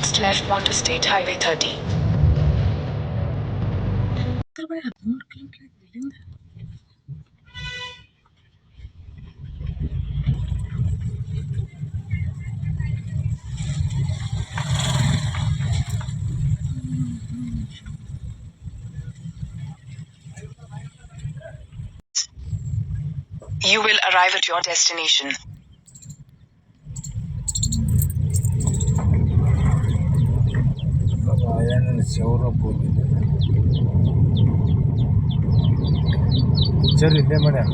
next left onto State Highway 30. You will arrive at your destination. Picture ಇಲ್ಲೇ ಮಾಡ್ಯಾರ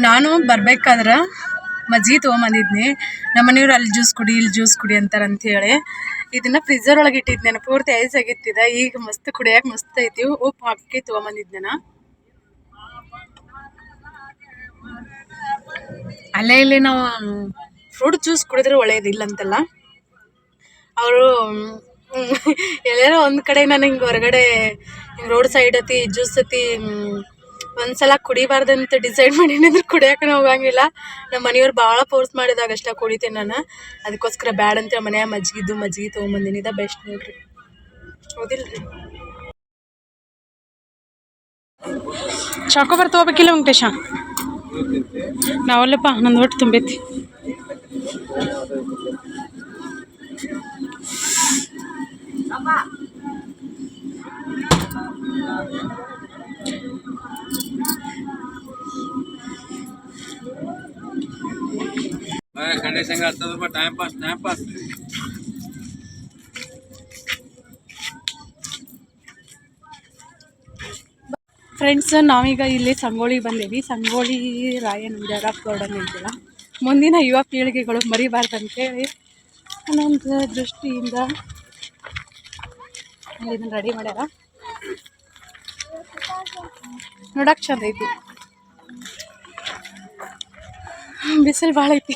ನಾನು ಬರ್ಬೇಕಾದ್ರೆ ಮಜ್ಜಿಗೆ ತೊಗೊಂಬಂದಿದ್ನಿ ನಮ್ಮ ಮನೆಯವ್ರು ಅಲ್ಲಿ ಜ್ಯೂಸ್ ಕುಡಿ ಇಲ್ಲಿ ಜ್ಯೂಸ್ ಕುಡಿ ಅಂತಾರಂತೇಳಿ ಇದನ್ನ ಫ್ರಿಜರ್ ಒಳಗೆ ಇಟ್ಟಿದ್ನೇನು ಪೂರ್ತಿ ಐಸ್ ಆಗಿತ್ತಿದ ಈಗ ಮಸ್ತ್ ಕುಡಿಯಕ್ಕೆ ಮಸ್ತ್ ಐತಿ ಉಪ್ಪು ಹಾಕಿ ತೊಗೊಂಬಂದಿದ್ನೇನ ಅಲ್ಲೇ ಇಲ್ಲಿ ನಾವು ಫ್ರೂಟ್ ಜ್ಯೂಸ್ ಕುಡಿದ್ರೆ ಒಳ್ಳೇದಿಲ್ಲ ಅಂತಲ್ಲ ಅವರು ಎಲ್ಲಾರ ಒಂದು ಕಡೆ ನಾನು ಹಿಂಗೆ ಹೊರಗಡೆ ಹಿಂಗೆ ರೋಡ್ ಸೈಡ್ ಐತಿ ಜ್ಯೂಸ್ ಐತಿ ಒಂದ್ಸಲ ಕುಡಿಬಾರ್ದಂತ ಡಿಸೈಡ್ ಮಾಡೀನಿ ಕುಡಿಯೋಕೆ ಹೋಗಂಗಿಲ್ಲ ನಮ್ಮ ಮನೆಯವ್ರು ಭಾಳ ಫೋರ್ಸ್ ಮಾಡಿದಾಗ ಅಷ್ಟ ಕುಡಿತೀನಿ ನಾನು ಅದಕ್ಕೋಸ್ಕರ ಬ್ಯಾಡ್ ಅಂತ ಮನ್ಯಾಗ ಮಜ್ಜಿಗೆ ತೊಗೊಂಬಂದಿನಿ ಇದ ಬೆಸ್ಟ್ ನೋಡ್ರಿ ಹೌದಿಲ್ರಿ ಚಾಕೋಬಾರ್ ತೊಗೋಬೇಕಿಲ್ಲ ವೆಂಕಟೇಶ ನಾವಲ್ಲಪ್ಪ ನಂದು ಒಟ್ಟು ತುಂಬೈತಿ ಟೈಮ್ ಪಾಸ್ ಫ್ರೆಂಡ್ಸ್ ನಾವೀಗ ಇಲ್ಲಿ ಸಂಗೊಳ್ಳಿಗೆ ಬಂದೇವಿ ಸಂಗೊಳ್ಳಿ ರಾಯನ ಗಾರ್ಡನ್ ಇದೆಯಲ್ಲ ಮುಂದಿನ ಯುವ ಪೀಳಿಗೆಗಳು ಮರಿಬಾರ್ದಂತೇಳಿ ಅನ್ನೊಂದು ದೃಷ್ಟಿಯಿಂದ ಇದನ್ನು ರೆಡಿ ಮಾಡ್ಯಾರ ನೋಡಕ್ಕೆ ಚಂದ ಐತಿ ಬಿಸಿಲು ಭಾಳ ಐತಿ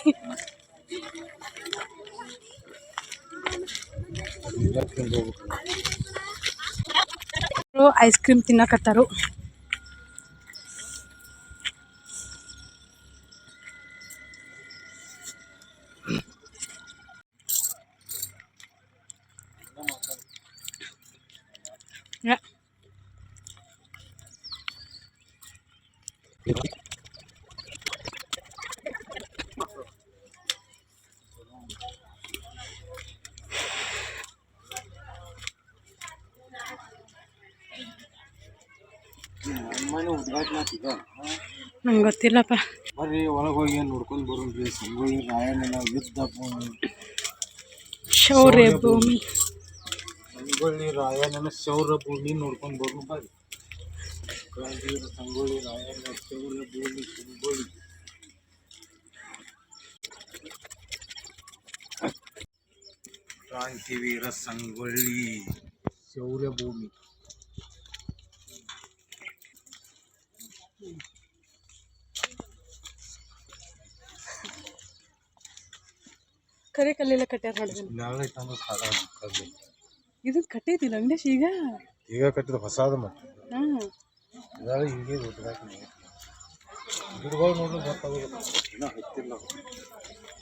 ಐಸ್ ಕ್ರೀಮ್ ತಿನ್ನಕತ್ತಾರು ನಂಗೆ ಗೊತ್ತಿಲ್ಲಪ್ಪ ಬರ್ರಿ ಒಳಗೆ ಹೋಗಿ ನೋಡ್ಕೊಂಡು ಬರೋಣ್ರಿ ಸಂಗೊಳ್ಳಿ ರಾಯಣ್ಣನ ಯುದ್ಧ ಭೂಮಿ ಶೌರ್ಯ ಭೂಮಿ ಸಂಗೊಳ್ಳಿ ರಾಯಣ್ಣನ ಶೌರ್ಯ ಭೂಮಿ ನೋಡ್ಕೊಂಡು ಬರೋಣ ಬರ್ರಿ ಸಂಗೊಳ್ಳಿ ರಾಯಣ್ಣ ಶೌರ್ಯ ಭೂಮಿ ಸಂಗೊಳ್ಳಿ ಕ್ರಾಂತಿವೀರ ಸಂಗೊಳ್ಳಿ ಶೌರ್ಯ ಭೂಮಿ ಕರೆ ಕಲ್ಲೆಲ್ಲ ಕಟ್ಟ್ಯಾರ ನೋಡಿದ್ರೆ ಇದು ಕಟ್ಟೈತಿ ವೆಂಕಟೇಶ್ ಈಗ ಕಟ್ಟಿದ ಹೊಸಾದ ಮತ್ತೆ ಹಿಂಗೆ ಗಿಡಗಳು ನೋಡ್ರಿ ಗೊತ್ತಾಗೋದು ಇನ್ನೂ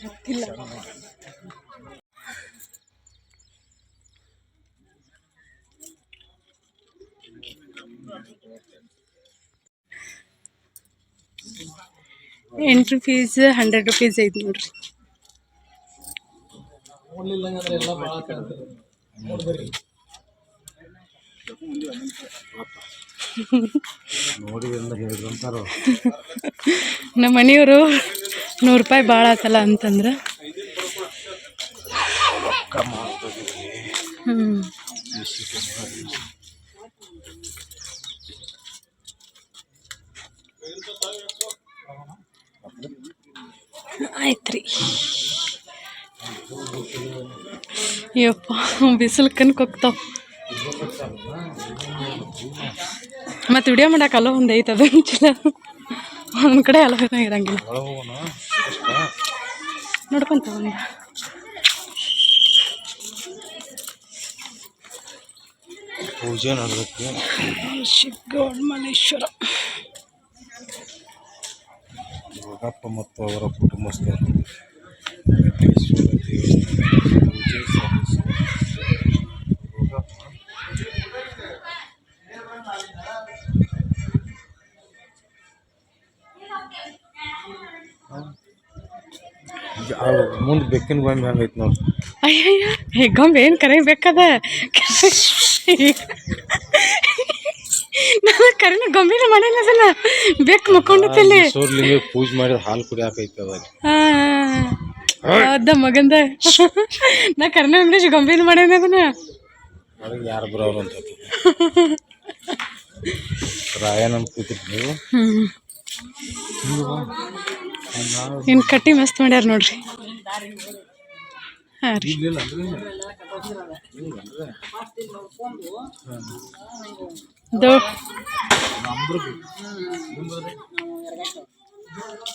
ಹತ್ತಿಲ್ಲ ಎಂಟ್ರಿ ಫೀಸ್ 100 ರೂಪೀಸ್ ಐತಿ ನೋಡ್ರಿ ನಮ್ಮ ಮನೆಯವರು 100 ರೂಪಾಯಿ ಭಾಳ ಆತಲ್ಲ ಅಂತಂದ್ರೆ ಆಯ್ತು ರೀ ಯಪ್ಪ ಬಿಸಿಲು ಕನ್ಕ್ ಹೋಗ್ತಾವ ಮತ್ತು ವಿಡಿಯೋ ಮಾಡಕ್ಕೆ ಅಲ್ಲೋ ಒಂದು ಐತೆ ಅದು ಚಲೋ ಒಂದು ಕಡೆ ಅಲ್ಲೋ ಇರಂಗಿಲ್ಲ ನೋಡ್ಕೊಂತ ಒಂದು ಪೂಜೆ ನಡೆದಕ್ಕೆ ಶಿಗ್ಗೋಡ್ ಮಲ್ಲೇಶ್ವರ ನಾಗಪ್ಪ ಮತ್ತು ಅವರ ಕುಟುಂಬಸ್ಥರು ವೆಂಕಟೇಶ್ವರ ದೇವಸ್ಥಾನ ಪೂಜೆ ಸಲ್ಲಿಸಿ ಮುಂದೆ ಬೆಕ್ಕಿನ ಗೊಂಬೆ ಹಂಗೈತೆ ನೋಡಿ. ಅಯ್ಯಯ್ಯ ಗೊಂಬೆ ಏನು ಕರಿಬೇಕದ ನಾನು ಕರಿನ ಗೊಂಬೆನ ಮಾಡಲ್ಲ ಅದನ್ನ ಬೆಕ್ಕು ಮಕ್ಕೊಂಡಲ್ಲಿ ಸೂರ್ಲಿಂಗ ಪೂಜೆ ಮಾಡಿ ಹಾಲು ಕುಡಿ ಹಾಕೈತೆ ಅವಾಗ ಅದ ಮಗಂದ ನಾ ಕರ್ನ ವೆಂಕಟೇಶ್ ಗೊಂಬೆನ ಮಾಡೇನ ಅದನ್ನ ಒಳಗೆ ಯಾರು ಬರೋರು ಅಂತ ರಾಯನಂತ ಕೂತಿರಿ ನೀವು. ಇನ್ನು ಕಟ್ಟಿ ಮಸ್ತ್ ಮಾಡ್ಯಾರ ನೋಡ್ರಿ. ಹಾಂ ರೀ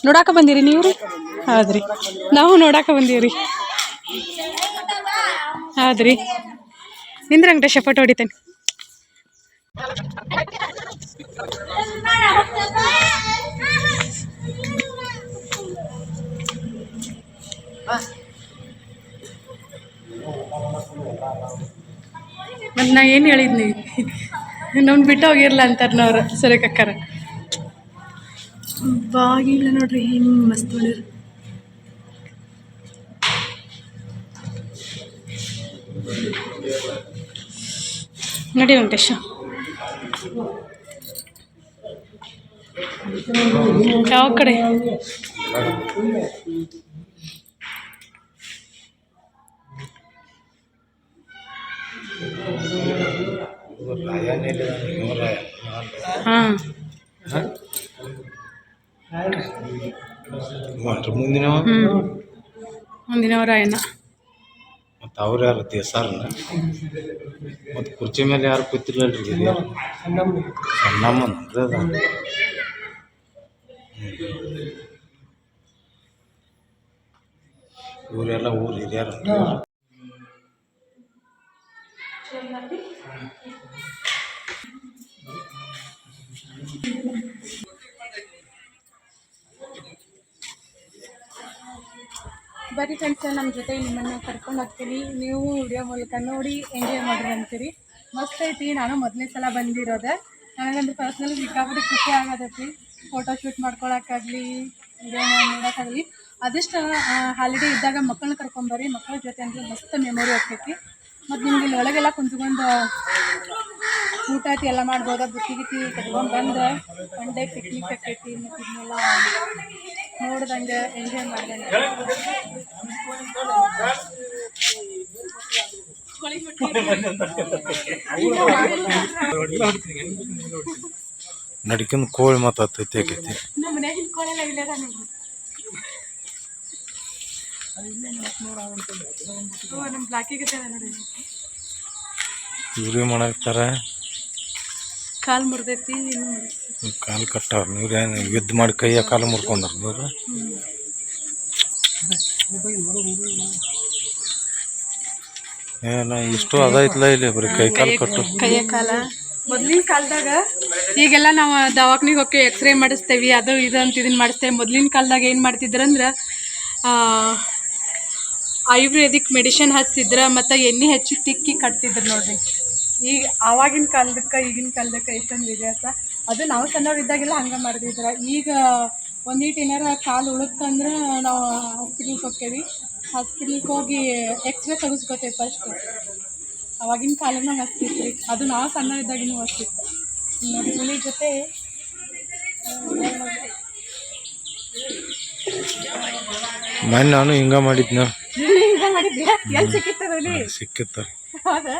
ನೋಡಾಕ ಬಂದಿರಿ ನೀವು ರೀ? ಹೌದ್ರಿ, ನಾವು ನೋಡಾಕ ಬಂದೀವ್ರಿ. ಹೌದ್ರಿ, ನಿಂದ್ರ ವೆಂಕಟೇಶ ಫೋಟೋ ಹೊಡಿತೇನೆ. ಮತ್ತು ನಾ ಏನು ಹೇಳಿದ್ನಿ, ನಮ್ಗೆ ಬಿಟ್ಟು ಹೋಗಿರ್ಲ ಅಂತಾರನವ್ರು ಸರಿಕಕ್ಕಾರ. ಬಾಗಿಲ್ಲ ನೋಡ್ರಿ ಏನು ಮಸ್ತ್ ನೋಡಿರಿ. ನೋಡಿ ವೆಂಕಟೇಶ ಯಾವ ಕಡೆ ಹಾಂ ಮುಂದಿನವ ರಾಯಣ್ಣ. ಮತ್ತು ಅವ್ರು ಯಾರು ದೇಸಾರನ ಮತ್ತು ಕುರ್ಚಿ ಮೇಲೆ ಯಾರು ಕೂತಿರ್ಲಲ್ರಿ ಸಣ್ಣಮ್ಮ ಅದ ಇವರೆಲ್ಲ ಊರು ಹಿರಿಯಾರ. ಬರೀ ಫ್ರೆಂಡ್ಸ್, ನಮ್ಮ ಜೊತೆ ನಿಮ್ಮನ್ನು ಕರ್ಕೊಂಡು ಹೋಗ್ತೀನಿ. ನೀವು ವಿಡಿಯೋ ಮೂಲಕ ನೋಡಿ ಎಂಜಾಯ್ ಮಾಡಿರಿ ಅಂತೀರಿ. ಮಸ್ತ್ ಐತಿ. ನಾನು ಮೊದಲನೇ ಸಲ ಬಂದಿರೋದೆ. ನನಗಂದ್ರೆ ಪರ್ಸ್ನಲಿ ಸಿಕ್ಕಾಪಟ್ಟೆ ಖುಷಿ ಆಗೋದೈತಿ. ಫೋಟೋ ಶೂಟ್ ಮಾಡ್ಕೊಳಕ್ಕಾಗಲಿ, ವಿಡಿಯೋ ನೋಡೋಕ್ಕಾಗಲಿ. ಅದಷ್ಟು ಹಾಲಿಡೇ ಇದ್ದಾಗ ಮಕ್ಕಳನ್ನ ಕರ್ಕೊಂಬರ್ರಿ. ಮಕ್ಕಳ ಜೊತೆ ಅಂದರೆ ಮಸ್ತ್ ಮೆಮೊರಿ ಆಗ್ತೈತಿ. ಮತ್ತು ನಿಮ್ಗೆ ಇಲ್ಲಿ ಒಳಗೆಲ್ಲ ಕುಂತ್ಕೊಂಡು ಊಟ ಐತಿ ಎಲ್ಲ ಮಾಡ್ಬೋದ. ಬುತ್ತಿ ಗಿತ್ತಿ ಕಟ್ಕೊಂಡು ಬಂದು ಒನ್ ಡೇ ಪಿಕ್ನಿಕ್ ಆಕೈತಿ. ಮತ್ತು ಇದನ್ನೆಲ್ಲ ನೋಡ್ದಂಗೆ ಎಂಜಾಯ್ ಮಾಡ್ದಂಗೆ. ನಡ್ಕೊಂಡು ಕೋಳಿ ಮಾತಾಡ್ತೈತಿ ಆಗೈತಿ. ನಮ್ಮ ಮನೆಯಾಗಿನ ಕೋಳೆಲ್ಲ ಇಲ್ಲದ ನೋಡ್ರಿ. ನಮ್ಮ ಬ್ಲಾಕಿಗೆ ನೋಡಿ ಇವ್ರೇ ಮಾಡಾಕ್ತಾರ. ಕಾಲು ಮುರಿದೈತಿ. ಕಾಲು ಕಟ್ಟವ್ರ. ನೀವ್ರೇನು ಯುದ್ಧ ಮಾಡಿ ಕೈಯ ಕಾಲು ಮುರ್ಕೊಂಡ್ರ ನೀವು? ಏನ ಇಷ್ಟು ಅದೈತ್ಲ ಇಲ್ಲಿ ಬರೀ ಕೈ ಕಾಲು ಕಟ್ಟು. ಕೈಯ ಕಾಲ ಮೊದ್ಲಿನ ಕಾಲದಾಗ, ಈಗೆಲ್ಲ ನಾವು ದವಾಖಾನಿಗೆ ಹೋಗಿ ಎಕ್ಸ್ರೇ ಮಾಡಿಸ್ತೇವಿ, ಅದು ಇದು ಅಂತ ಇದನ್ನ ಮಾಡಿಸ್ತೇವೆ. ಮೊದ್ಲಿನ ಕಾಲದಾಗ ಏನು ಮಾಡ್ತಿದ್ರಂದ್ರೆ ಆಯುರ್ವೇದಿಕ್ ಮೆಡಿಷನ್ ಹಚ್ತಿದ್ರ ಮತ್ತು ಎಣ್ಣೆ ಹಚ್ಚಿ ತಿಕ್ಕಿ ಕಟ್ತಿದ್ರು ನೋಡ್ರಿ. ಈಗ ಆವಾಗಿನ ಕಾಲದಕ್ಕೆ ಈಗಿನ ಕಾಲದಕ್ಕೆ ಎಷ್ಟೊಂದು ವ್ಯತ್ಯಾಸ. ಅದು ನಾವು ಸಣ್ಣವ್ರಿದ್ದಾಗೆಲ್ಲ ಹಂಗೆ ಮಾಡ್ತಿದ್ರ. ಈಗ ಒಂದೀಟು ಏನಾರ ಕಾಲು ಉಳುತ್ತಂದ್ರೆ ನಾವು ಹಾಸ್ಪಿಟ್ಲಿಗೆ ಹೋಗ್ತೇವಿ. ಹಾಸ್ಪಿಟ್ಲಿಗೆ ಹೋಗಿ ಎಕ್ಸ್ರೇ ತೆಗೆಸ್ಕೊತೇವೆ ಫಸ್ಟು. ಅವಾಗಿನ ಕಾಲನ ಮಸ್ತ್ ಇತ್ತು ರೀ. ಅದು ನಾವು ಸಣ್ಣ ಇದ್ದಾಗಿನೂ ಮಸ್ತ್ ಇತ್ತು. ನೋಡಿ ಹುಲಿ ಜೊತೆ ಮೊನ್ನೆ ನಾನು ಹಿಂಗ ಮಾಡಿದ್ನ. ಹಿಂಗ ಮಾಡಿದ್ಯಾ? ಎಲ್ಲಿ ಸಿಕ್ಕಿತ್ತದಲ್ಲಿ? ಸಿಕ್ಕಿತ್ತ. ಹೌದಾ?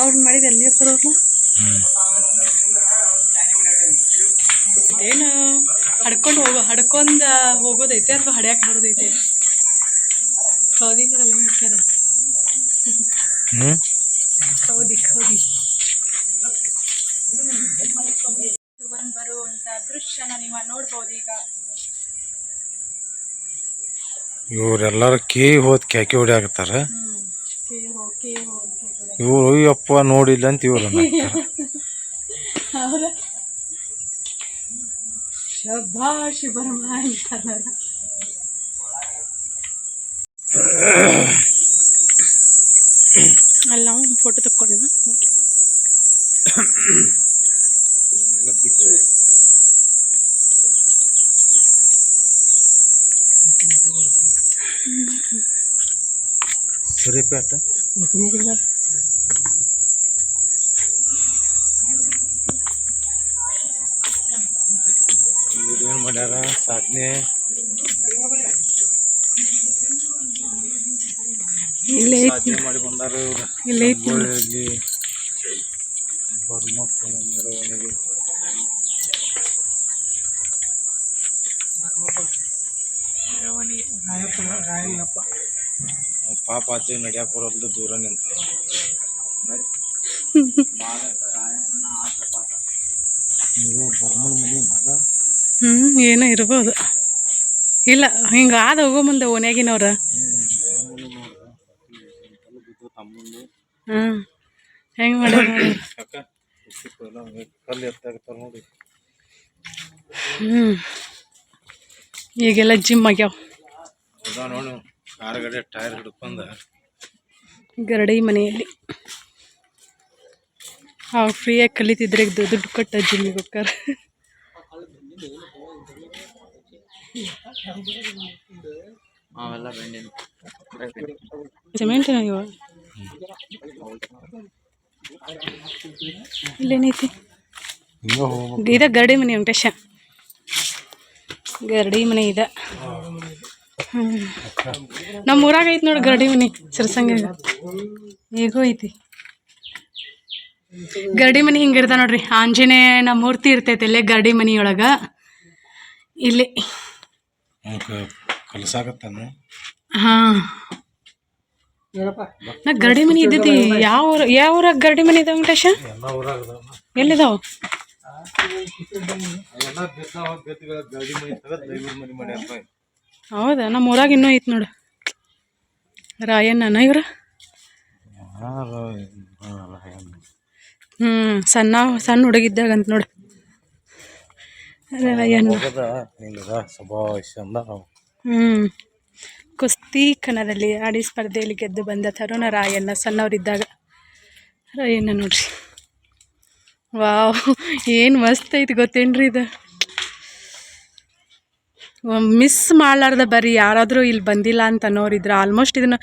ಅವ್ರು ಮಾಡಿದ ಎಲ್ಲಿ ಇರ್ತಾರವ್ರನ್ನ ಏನು ಹಡ್ಕೊಂಡು ಹೋಗೋದೈತೆ ಅಥವಾ ಹಡ್ಯಾಕೆ ಬರೋದೈತೆ? ಕೌದಿ ನೋಡಲ್ಲ ಮುಖ್ಯದ. ಹ್ಞೂ ಹೌದಿ ಬರುವಂತ ದೃಶ್ಯನ ನೀವು ನೋಡ್ಬೋದು ಈಗ. ಇವರೆಲ್ಲರೂ ಹೋದ್ ಕ್ಯಾಕಿ ಹೊಡಿಯಾಕತ್ತಾರ. ಇವರು ಅಯ್ಯಪ್ಪ ನೋಡಿಲ್ಲ ಅಂತ ಇವ್ರು ಅವರ ಶಭಾಷ್ ಬರ್ಮಾಡ್ತಾರ. ಅಲ್ಲ ಫೋಟೋ ತಕ್ಕೊಂಡ ಸೂರ್ಯಪೇಟ ಇವ್ರೇನು ಮಾಡ್ಯಾರ ಸಾಧನೆ. ಸಾಧನೆ ಮಾಡಿ ಬಂದಾರ ಇವ್ರು. ಇಲ್ಲಿ ಬರ್ಮಪ್ಪನ ಮೆರವಣಿಗೆ. ಪಾಪ ಅಜ್ಜಿ ನಡ್ಯಾಕ ಬರೋದು ದೂರ ನಿಂತ. ಏನೋ ಇರ್ಬೋದು. ಇಲ್ಲ ಹಿಂಗ ಆದ ಹೋಗೋ ಮುಂದೆ ಓನ್ಯಾಗಿನವ್ರ. ಹೆಂಗ್ ಮಾಡ್ಯಾರ ನೋಡಿ. ಈಗೆಲ್ಲ ಜಿಮ್ ಆಗ್ಯಾವ. ನೋಡಿ ಕಾರ್ಗಡೆ ಟೈರ್ ಹಿಡ್ಕೊಂಡ ಗರಡಿ ಮನೆಯಲ್ಲಿ ಫ್ರೀಯಾಗಿ ಕಲಿತಿದ್ರೆ ದುಡ್ಡು ಕೊಟ್ಟ ಜಿಮ್ಮಿಗೆ ಹೋಗ್ತಾರ. ಸಿಮೆಂಟ್ ಇವ ಇಲ್ಲೇನೈತಿ ಇದ ಗರಡಿ ಮನೆ ವೆಂಕಟೇಶ. ಗರಡಿ ಮನೆ ಇದೆ. ನಮ್ಮ ಊರಾಗ ಐತಿ ನೋಡಿ ಗರಡಿ ಮನೆ ಸಿರಸಂಗ ಈಗೂ ಐತಿ. ಗರಡಿ ಮನೆ ಹಿಂಗಿರ್ತ ನೋಡ್ರಿ. ಆಂಜನೇಯನ ಮೂರ್ತಿ ಇರ್ತೈತೆ ಇಲ್ಲೇ ಗರಡಿ ಮನಿಯೊಳಗ. ಇಲ್ಲಿ ಕಲಸಾಕತ್ತಾನ. ಹಾ ನಾ ಗರಡಿ ಮನಿ ಇದ್ದೈತಿ. ಯಾವ ಊರಾಗ ಗರಡಿ ಮನಿ ಇದಾವ ವೆಂಕಟೇಶ? ಎಲ್ಲಿದಾವ? ಹೌದಾ? ನಮ್ಮ ಊರಾಗ ಇನ್ನೂ ಐತಿ ನೋಡು. ರಾಯಣ್ಣನ ಇವ್ರ. ಸಣ್ಣ ಹುಡುಗಿದ್ದಾಗ ಅಂತ ನೋಡು ರಾಯಣ್ಣ. ಕುಸ್ತಿ ಕಣದಲ್ಲಿ ಆಡಿ ಸ್ಪರ್ಧೆಯಲ್ಲಿ ಗೆದ್ದು ಬಂದ ತರುಣ ರಾಯಣ್ಣ ಸಣ್ಣವರಿದ್ದಾಗ. ರಾಯಣ್ಣ ನೋಡ್ರಿ. ವಾವ್, ಏನು ಮಸ್ತ್ ಐತಿ ಗೊತ್ತೇನ್ರಿ ಇದು. ಮಿಸ್ ಮಾಡಲಾರ್ದ ಬರ್ರಿ ಯಾರಾದರೂ ಇಲ್ಲಿ ಬಂದಿಲ್ಲ ಅಂತ ಅನ್ನೋರಿದ್ರೆ. ಆಲ್ಮೋಸ್ಟ್ ಇದನ್ನು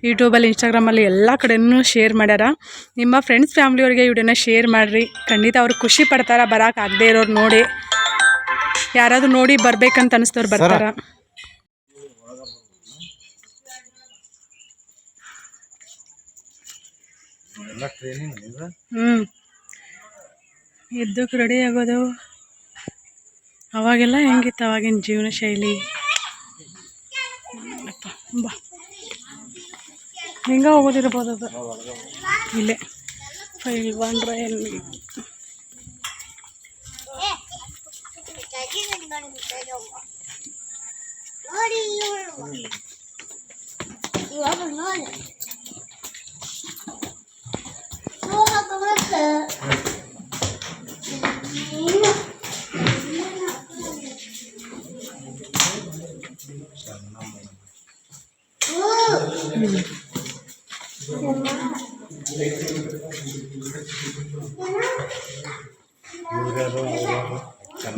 ಯೂಟ್ಯೂಬಲ್ಲಿ ಇನ್ಸ್ಟಾಗ್ರಾಮಲ್ಲಿ ಎಲ್ಲ ಕಡೆನೂ ಶೇರ್ ಮಾಡ್ಯಾರ. ನಿಮ್ಮ ಫ್ರೆಂಡ್ಸ್ ಫ್ಯಾಮ್ಲಿಯವ್ರಿಗೆ ವಿಡಿಯೋನ ಶೇರ್ ಮಾಡಿರಿ. ಖಂಡಿತ ಅವ್ರು ಖುಷಿ ಪಡ್ತಾರ. ಬರೋಕೆ ಆಗದೆ ಇರೋರು ನೋಡಿ, ಯಾರಾದರೂ ನೋಡಿ ಬರ್ಬೇಕಂತ ಅನಿಸ್ತವ್ರು ಬರ್ತಾರ. ಎದ್ದಕ್ಕೆ ರೆಡಿ ಆಗೋದು. ಅವಾಗೆಲ್ಲ ಹೆಂಗಿತ್ತು ಅವಾಗಿನ ಜೀವನ ಶೈಲಿ. ಬಾ ಹೆಂಗ ಹೋಗೋದಿರ್ಬೋದು ಅದು. ಇಲ್ಲೇ ಫೈಲ್ವಾನ್ ರಾಯಲ್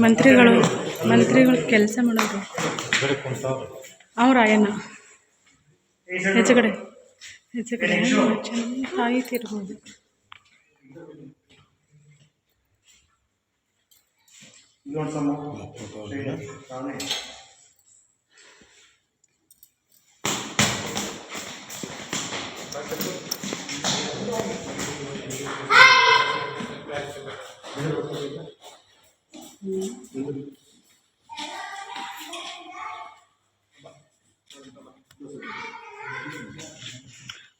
ಮಂತ್ರಿಗಳು ಕೆಲಸ ಮಾಡೋದು. ಅವ್ರ ರಾಯಣ್ಣ ಹೆಚ್ಚು ಕಡೆ ತಾಯಿ ತಿರ್ಬೋದು.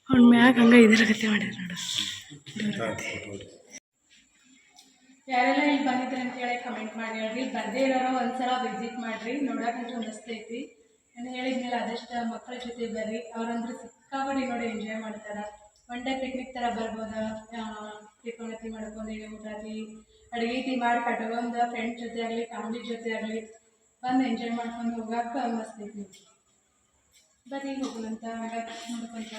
ಅವ್ನ ಮ್ಯಾಗ ಹಂಗೆ ಇದರ ಗತಿ ಮಾಡ್ಯಾರ ನೋಡು. ಯಾರೆಲ್ಲ ಇಲ್ಲಿ ಬಂದಿದ್ರಿ ಅಂತ ಹೇಳಿ ಕಮೆಂಟ್ ಮಾಡಿ ಹೇಳ್ರಿ. ಬರ್ದೇ ಇರೋರು ಒಂದ್ಸಲ ವಿಸಿಟ್ ಮಾಡಿರಿ, ನೋಡೋಕಂತೂ ಮಸ್ತೈತಿ. ನಾನು ಹೇಳಿದ್ಮೇಲೆ ಆದಷ್ಟು ಮಕ್ಕಳ ಜೊತೆ ಬರ್ರಿ, ಅವ್ರಂದ್ರೆ ಸಿಕ್ಕಾಪಟ್ಟೆ ನೋಡಿ ಎಂಜಾಯ್ ಮಾಡ್ತಾರೆ. ಒನ್ ಡೇ ಪಿಕ್ನಿಕ್ ಥರ ಬರ್ಬೋದು. ತಿಳ್ಕೊಳತಿ ಮಾಡ್ಕೊಂಡು ಊಟಾತಿ ಅಡುಗೆ ಮಾಡಿ ಕಟ್ಕೊಂಡು ಫ್ರೆಂಡ್ಸ್ ಜೊತೆ ಆಗಲಿ ಫ್ಯಾಮಿಲಿ ಜೊತೆ ಆಗಲಿ ಬಂದು ಎಂಜಾಯ್ ಮಾಡ್ಕೊಂಡು ಹೋಗಕ್ಕೆ ಮಸ್ತೈತಿ. ಬರ್ರಿ ಹೋಗೋಣಂತ ನೋಡ್ಕೊಂತ.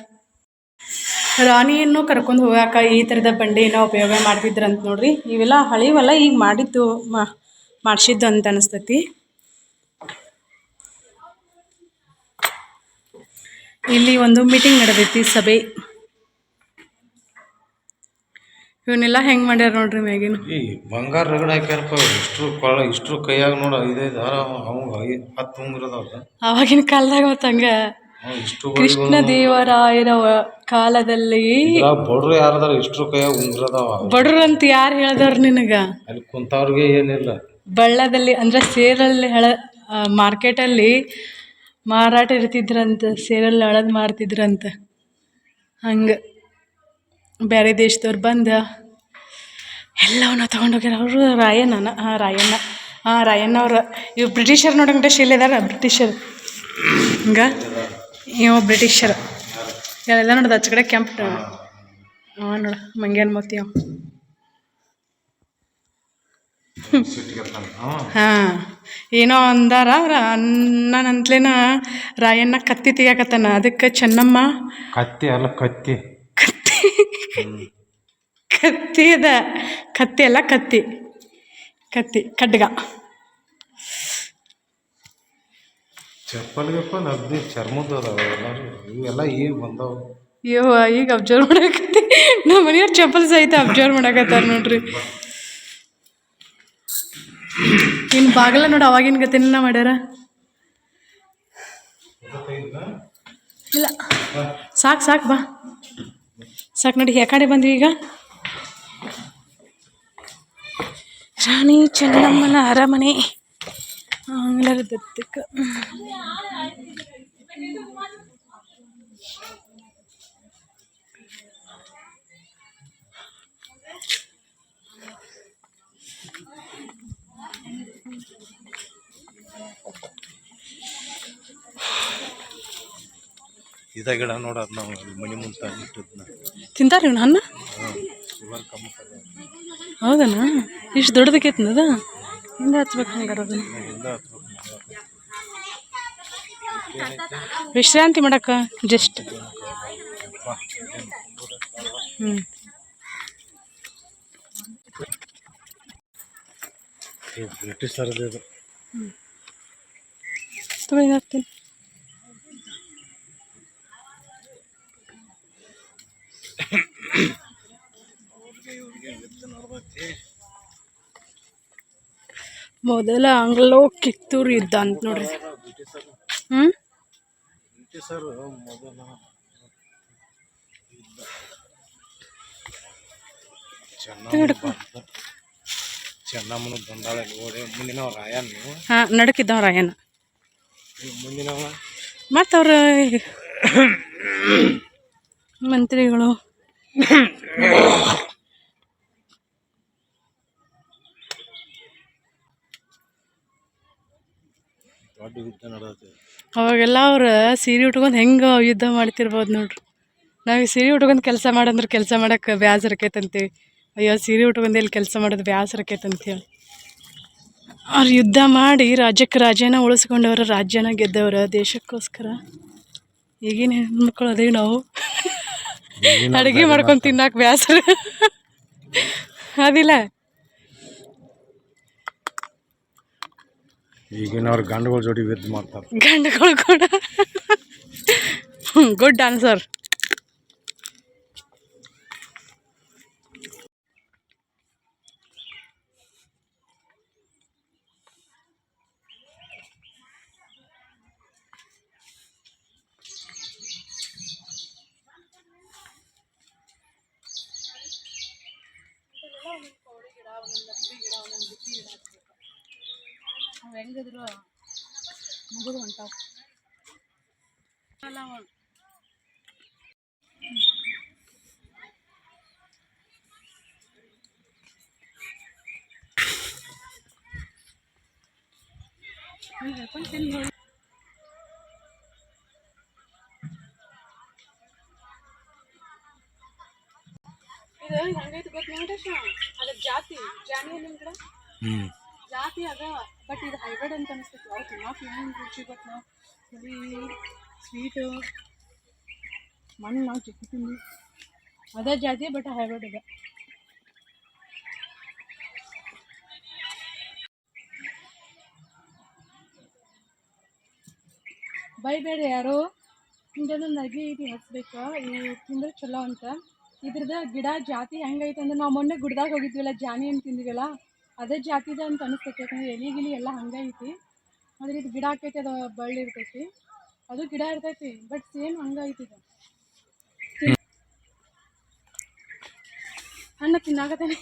ರಾಣಿಯನ್ನು ಕರ್ಕೊಂಡು ಹೋಗಾಕ ಈ ಥರದ ಬಂಡಿನ ಉಪಯೋಗ ಮಾಡ್ತಿದ್ರಂತ ನೋಡ್ರಿ. ಇವೆಲ್ಲ ಹಳಿವಲ್ಲ, ಈಗ ಮಾಡಿದ್ದು ಮಾಡಿಸಿದ್ದು ಅಂತ ಅನಿಸ್ತೈತಿ. ಇಲ್ಲಿ ಒಂದು ಮೀಟಿಂಗ್ ನಡೆದೈತಿ, ಸಭೆ. ಇವನ್ನೆಲ್ಲ ಹೆಂಗೆ ಮಾಡ್ಯಾರ ನೋಡ್ರಿ ಮ್ಯಾಗಿನ. ಈ ಬಂಗಾರ ರಗಡ ಹಾಕ್ಯಾರಪ್ಪ. ಇಷ್ಟ್ರ ಕೈಯಾಗ ನೋಡ 5 ಹಾರ ಅವಂಗ 10 ಉಂಗ್ರದವ್ರ ಆವಾಗಿನ ಕಾಲದಾಗ ಮತ್ತು ಹಂಗೆ ಕೃಷ್ಣ ದೇವರಾಯರ ಕಾಲದಲ್ಲಿ ಬಡ್ರು ಯಾರದಾರ ಇಷ್ಟ್ರ ಕೈಯಾಗ ಉಂಗ್ರದವ. ಬಡ್ರು ಅಂತ ಯಾರು ಹೇಳ್ದವ್ರು ನಿನಗ? ಅಲ್ಲಿ ಕುಂತವ್ರಿಗೆ ಏನಿಲ್ಲ. ಬಳ್ಳದಲ್ಲಿ ಅಂದ್ರೆ ಸೇರಲ್ಲಿ ಮಾರ್ಕೆಟಲ್ಲಿ ಮಾರಾಟ ಇರ್ತಿದ್ರಂತ, ಸೇರಲ್ಲಿ ಹಳದ್ ಮಾರ್ತಿದ್ರಂತ. ಹಂಗೆ ಬೇರೆ ದೇಶದವ್ರು ಬಂದು ಎಲ್ಲವನ್ನ ತೊಗೊಂಡೋಗ್ಯಾರ. ಅವರು ರಾಯಣ್ಣ. ರಾಯಣ್ಣ ಅವ್ರು. ಇವು ಬ್ರಿಟಿಷರ್ ನೋಡಂಗೆ ಶೀಲ್ ಇದಾರ, ಬ್ರಿಟಿಷರ್. ಹಿಂಗೆ ಇವ ಬ್ರಿಟಿಷರ್ ಎಲ್ಲ ನೋಡೋದು ಆಚೆ ಕಡೆ ಕೆಂಪು ನೋಡ ಮಂಗ್ಯಾನ ಮೋತಿ ಅವ. ಹಾಂ, ಏನೋ ಅಂದಾರ ಅನ್ನಂತಲೇನ ರಾಯಣ್ಣ ಕತ್ತಿ ತೆಗಿಯಾಕತ್ತಾನ. ಅದಕ್ಕೆ ಚೆನ್ನಮ್ಮ ಕತ್ತಿ ಅಲ್ಲ ಕತ್ತಿ ಅದ. ಕತ್ತಿ ಅಲ್ಲ, ಕತ್ತಿ ಖಡ್ಗ. ಚಪ್ಪಲ್ ಅಗ್ದಿ ಚರ್ಮದ ಅದಾವ ಇವೆಲ್ಲ ಈಗ ಬಂದವು. ಈಗ ಅಬ್ಸರ್ವ್ ಮಾಡಕತ್ತಿ. ನಮ್ಮ ಮನೆಯವ್ರು ಚಪ್ಪಲ್ ಸಹಿತ ಅಬ್ಸರ್ವ್ ಮಾಡಕತ್ತಾರ ನೋಡ್ರಿ. ಇನ್ನು ಬಾಗಲ ನೋಡಿ ಅವಾಗಿನ ಗತಿನ ಮಾಡ್ಯಾರ. ಇಲ್ಲ ಸಾಕು ಬಾ, ಸಾಕು ನೋಡಿ. ಯಾಕಡೆ ಬಂದ್ವಿ ಈಗ? ರಾಣಿ ಚೆನ್ನಮ್ಮನ ಅರಮನೆ, ಆಂಗ್ಲರ ದತ್ತಕ. ಇದ ಗಿಡ ನೋಡ ಅದ್ ನಾವು ಮನೆ ಮುಂದೆ ಇಟ್ಟದ್ನ ತಿಂತಾರ ಹಣ್ಣು. ಹೌದನ? ಇಷ್ಟು ದೊಡ್ಡದಕ್ಕೈತನದ? ಹಿಂದೆ ಹಚ್ಬೇಕು ಹಂಗಾರ ಅದನ್ನ. ವಿಶ್ರಾಂತಿ ಮಾಡಕ್ಕ ಜಸ್ಟ್. ಬ್ರಿಟಿಷರ್ದು ತೊಗೊಳ್ತೀನಿ. ಮೊದಲ ಆಂಗ್ಲೋ ಕಿತ್ತೂರು ಯುದ್ಧ ಅಂತ ನೋಡ್ರಿ. ಬ್ರಿಟಿಷರು ಮೊದಲ ಚೆನ್ನಮ್ಮನ ಬಂದಾಳ ನೋಡಿ. ಮುಂದಿನವ ರಾಯಣ್ಣ. ಹಾಂ, ನಡಕಿದ್ದವ ರಾಯಣ್ಣ. ಮುಂದಿನವ ಮತ್ತವ್ರ ಮಂತ್ರಿಗಳು. ದೊಡ್ಡ ಯುದ್ಧ ನಡೆದೈತೆ. ಅವಾಗೆಲ್ಲ ಅವ್ರು ಸೀರೆ ಉಟ್ಕೊಂಡು ಹೆಂಗೆ ಯುದ್ಧ ಮಾಡ್ತಿರ್ಬೋದು ನೋಡ್ರಿ. ನಾವು ಈ ಸೀರೆ ಉಟ್ಕೊಂಡು ಕೆಲಸ ಮಾಡಂದ್ರೆ ಕೆಲಸ ಮಾಡೋಕ್ಕೆ ಬೇಸರ ಆಕೈತಂತೀವಿ. ಅಯ್ಯೋ ಸೀರೆ ಉಟ್ಕೊಂಡು ಎಲ್ಲಿ ಕೆಲಸ ಮಾಡೋದು ಬೇಸರ ಆಕೈತಂತೇಳಿ ಅವ್ರು ಯುದ್ಧ ಮಾಡಿ ರಾಜ್ಯನ ಉಳಿಸ್ಕೊಂಡವ್ರ, ರಾಜ್ಯನ ಗೆದ್ದವ್ರ ದೇಶಕ್ಕೋಸ್ಕರ. ಈಗಿನ ಹೆಣ್ಮಕ್ಳು ಅದೇ ನಾವು ಅಡುಗೆ ಮಾಡ್ಕೊಂಡು ತಿನ್ನಕ್ಕೆ ಬೇಸರ ಅದಿಲ್ಲ. ಈಗಿನವ್ರ ಗಂಡುಗಳ ಜೋಡಿ ಯುದ್ಧ ಮಾಡ್ತಾರೆ. ಗಂಡುಗಳು ಕೂಡ ಗುಡ್ ಆನ್ಸರ್. ಹೆಂಗಿದ್ರು ಮುಗಿದು ಹೊಂಟಾವ. ಇದು ಹೆಂಗೈತಿ ಗೊತ್ತ ವೆಂಕಟೇಶ, ಅದ್ರ ಜಾತಿ ಜಾನಿ ನಿಮ್ ಕಡೆ ಜಾತಿ ಅದ, ಬಟ್ ಇದು ಹೈಬ್ರಿಡ್ ಅಂತ ಅನಿಸ್ತೈತಿ. ಅವ್ರು ತಿನ್ನೋಕೆ ಏನು ರುಚಿ ಗೊತ್ತ, ಹುಳಿ ಸ್ವೀಟು ಮಣ್ಣು ನಾವು ಚಿಕ್ಕಿ ತಿಂದು ಅದೇ ಜಾತಿ, ಬಟ್ ಹೈಬ್ರಿಡ್ ಇದೆ. ಬೈಬೇಡ ಯಾರು, ಹಿಂಗದೊಂದು ಅಗಿ ಇದು ಹಚ್ಬೇಕು, ಇವು ತಿಂದ್ರೆ ಚಲೋ ಅಂತ. ಇದ್ರದ್ದು ಗಿಡ ಜಾತಿ ಹೆಂಗೈತೆ ಅಂದ್ರೆ ನಾವು ಮೊನ್ನೆ ಗುಡ್ದಾಗ ಹೋಗಿದ್ವಲ್ಲ, ಜಾನಿ ಅಂತ ತಿಂದಿವಲ್ಲ, ಅದೇ ಜಾತಿದ ಅಂತ ಅನಿಸ್ತೈತಿ. ಯಾಕಂದ್ರೆ ಎಲೆ ಗಿಲಿ ಎಲ್ಲ ಹಂಗೈತಿ, ಆದರೆ ಇದು ಗಿಡ ಹಾಕೈತಿ, ಅದು ಬಳ್ಳಿ ಇರ್ತೈತಿ, ಅದು ಗಿಡ ಇರ್ತೈತಿ, ಬಟ್ ಸೇಮ್ ಹಂಗೈತಿ. ಇದು ಹಣ್ಣು ತಿನ್ನಾಕತ್ತೇನೆ.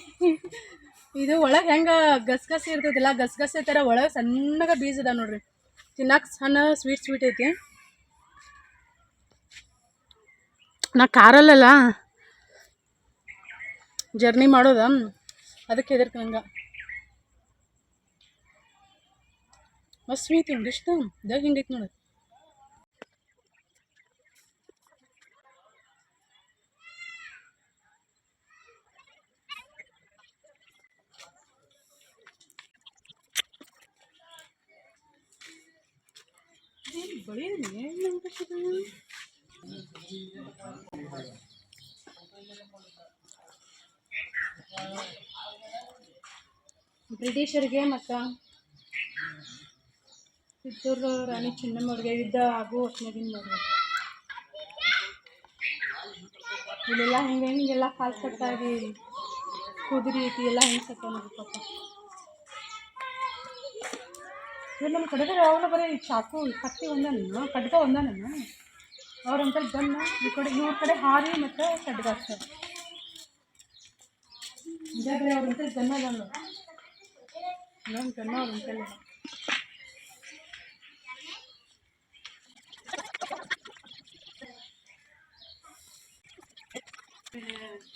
ಇದು ಒಳಗೆ ಹೆಂಗೆ ಗಸಗಸೆ ಇರ್ತೈತಿಲ್ಲ, ಗಸಗಸೆ ಥರ ಒಳಗೆ ಸಣ್ಣಗ ಬೀಜ ಅದ ನೋಡ್ರಿ, ತಿನ್ನಾಕ ಸಣ್ಣ ಸ್ವೀಟ್ ಐತಿ. ನಾ ಕಾರಲ್ಲಲ್ಲ ಜರ್ನಿ ಮಾಡೋದ, ಅದಕ್ಕೆ ಹೆದರ್ಕ ನಂಗೆ. ಮಸ್ತ್ ಸ್ವೀಟ್ ಉಂಟು, ಇಷ್ಟ ಇದಾಗ ಹಿಂಗೈತಿ ನೋಡಿ. ಬ್ರಿಟಿಷರಿಗೆ ಮತ್ತು ಕಿತ್ತೂರು ರಾಣಿ ಚೆನ್ನಮ್ಮವ್ರಿಗೆ ಯುದ್ಧ ಆಗೋ ಹೊತ್ತಿನಾಗಿನ ನೋಡ್ರಿ, ಇಲ್ಲೆಲ್ಲ ಹಿಂಗೆಲ್ಲ ಕಾಲು ಕಟ್ಟಾಗಿ ಕುದುರೆ ಐತಿ ಎಲ್ಲ ಹೆಂಗೆ ಸತ್ತ ನೋಡ್ರಿ ಪಾಪ. ಇವ್ರು ನಮ್ಮ ಕಡೆಗೆ ಯಾವಾಗಲೂ ಬರೀ ಚಾಕು ಕತ್ತಿ ಒಂದಾನ, ಖಡ್ಗ ಒಂದಾನ. ಅವ್ರಂತ ಗನ್ನ ಈ ಕಡೆ, ಇವ್ರ ಕಡೆ ಹಾರಿ ಮತ್ತು ಖಡ್ಗ ಅಷ್ಟೇ. ಇದೇ ಬರೀ ಅವ್ರಂತ ಗನ್ನ ಅದಲ್ಲ, ಇನ್ನೊಂದು ಗನ್ನ ಅವ್ರಂತೆಲ್ಲ.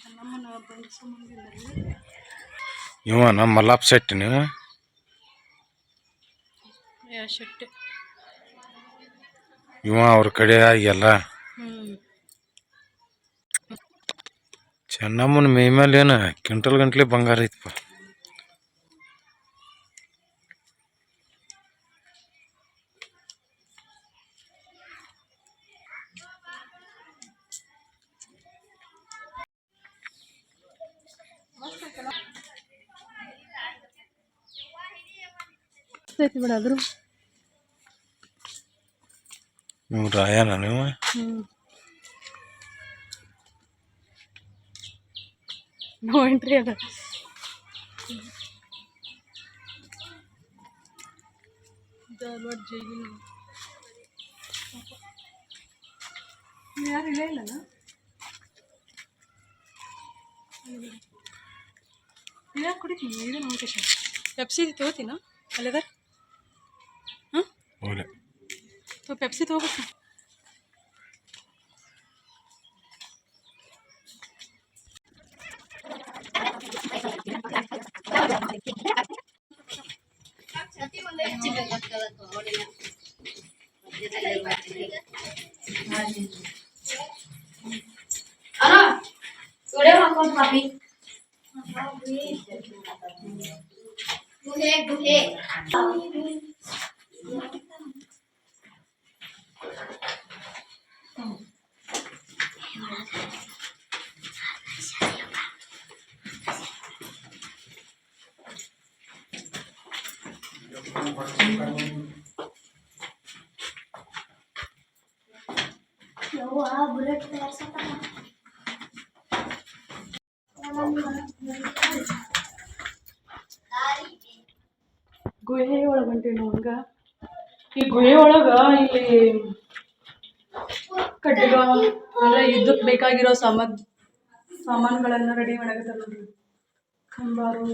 ಚೆನ್ನಮ್ಮನ ಬಂದಿಲ್ಲ ಇವ ನಮ್ಮ ಮಲ್ಲಾಪ್ ಶೆಟ್ಟಿ, ನೀವು ಶೆಟ್ಟಿ ಇವ ಅವ್ರ ಕಡೆ ಎಲ್ಲ ಚೆನ್ನಮ್ಮನ ಮೈ ಮೇಲೆ ಏನು ಕ್ವಿಂಟಲ್ ಗಂಟ್ಲೆ ಬಂಗಾರ ಐತಪ್ಪ. ಐತಿ ಬಿಡ ಆದರೂ. ನೀವು ರಾಯನ ನೀವು ನೋ ಎಂಟ್ರಿ ಅದ. ಧಾರವಾಡ ಜೈಲಿನ ಯಾರು ಇಲ್ಲ ಯಾಕೆ ಕುಡಿತೀನಿ ಇದು ನೋಟೇಶ ಪೆಪ್ಸಿ ತಗೋತೀನ ಅಲ್ಲದ. ಹಾಂ ಪೆಪ್ಸಿ ತಗೋಬೇಕು. ಗುಹೆ ಒಳಗೆ ಹೊಂಟೀವಿ ನಾವು. ಹಂಗ ಈ ಗುಹೆ ಒಳಗೆ ಇಲ್ಲಿ ಖಡ್ಗ ಅಂದ್ರೆ ಯುದ್ಧಕ್ಕೆ ಬೇಕಾಗಿರೋ ಸಾಮಾನುಗಳನ್ನು ರೆಡಿ ಮಾಡಕತ್ತಾರ ನೋಡ್ರಿ. ಕಂಬಾರು,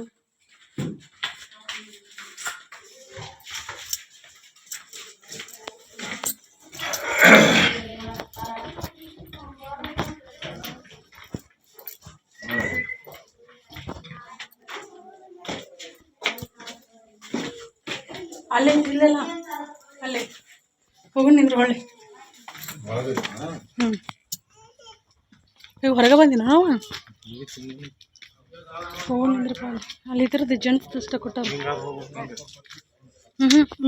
ಅಲ್ಲೇ ಇಲ್ಲೆಲ್ಲ ಅಲ್ಲೇ ಹೋಗೋಣ ನಿಂದ್ರೆ ಒಳ್ಳೆ. ಈಗ ಹೊರಗೆ ಬಂದಿನ ನಾವು ಹೋಗೋಣ ನಿಂದ್ರಪ್ಪ ಅಲ್ಲಿ ಇದ್ರದ್ದು ಜೆಂಟ್ಸ್ ಅಷ್ಟ ಕೊಟ್ಟಾರ.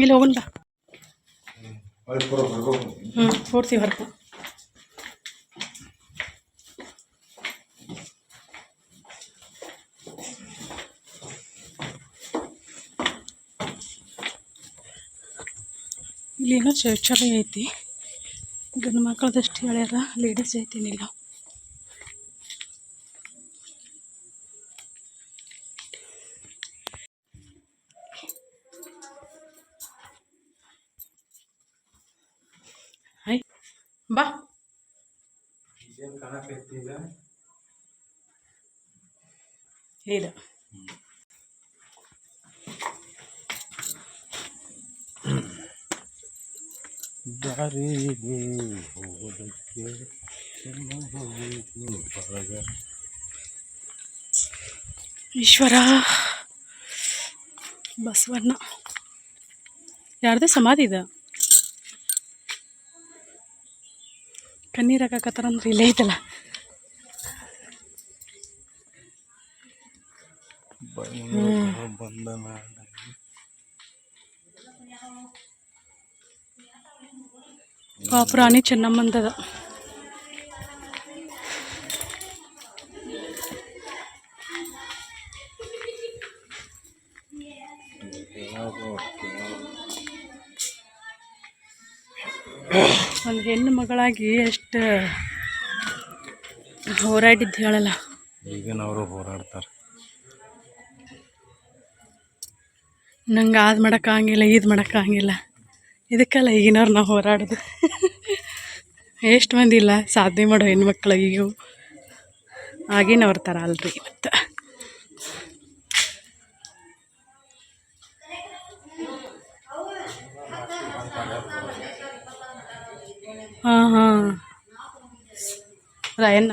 ಇಲ್ಲಿ ಹೋಗೋಣ ಬಾ. ಓಡ್ತೀವಿ ಹೊರಗೆ. ಇಲ್ಲೇನೋ ಶೌಚಾಲಯ ಐತಿ. ಗಂಡು ಮಕ್ಕಳದಷ್ಟು ಹೇಳ್ಯಾರ, ಲೇಡೀಸ್ ಐತೇನಿಲ್ಲ. ಹಾಯ್ ಬಾ. ಇದು ದಾರಿಗೆ ಹೋಗೋದಕ್ಕೆ ಈಶ್ವರ ಬಸವಣ್ಣ ಯಾರ್ದೇ ಸಮಾಧಿ ಇದೆ. ಕಣ್ಣೀರು ಹಾಕತ್ತಾರಂದ್ರೆ ಇಲ್ಲೇ ಐತಲ್ಲ. ಪಾಪುರಾಣಿ ಚೆನ್ನಮ್ಮಂದದ. ಒಂದು ಹೆಣ್ಣು ಮಗಳಾಗಿ ಎಷ್ಟು ಹೋರಾಡಿದ್ದು ಹೇಳಲ್ಲ. ಈಗಿನವರು ಹೋರಾಡ್ತಾರೆ. ನಂಗೆ ಅದು ಮಾಡೋಕ್ಕಾಗಿಲ್ಲ, ಇದು ಮಾಡೋಕ್ಕಾಗಿಲ್ಲ. ಇದಕ್ಕೆಲ್ಲ ಈಗಿನವ್ರು ನಾವು ಹೋರಾಡೋದು. ಎಷ್ಟು ಮಂದಿ ಇಲ್ಲ ಸಾಧನೆ ಮಾಡೋ ಹೆಣ್ಮಕ್ಳು ಈಗ ಆಗಿನವ್ರ ಥರ ಅಲ್ರಿ. ಮತ್ತು ಹಾಂ ರಾಯಣ್ಣ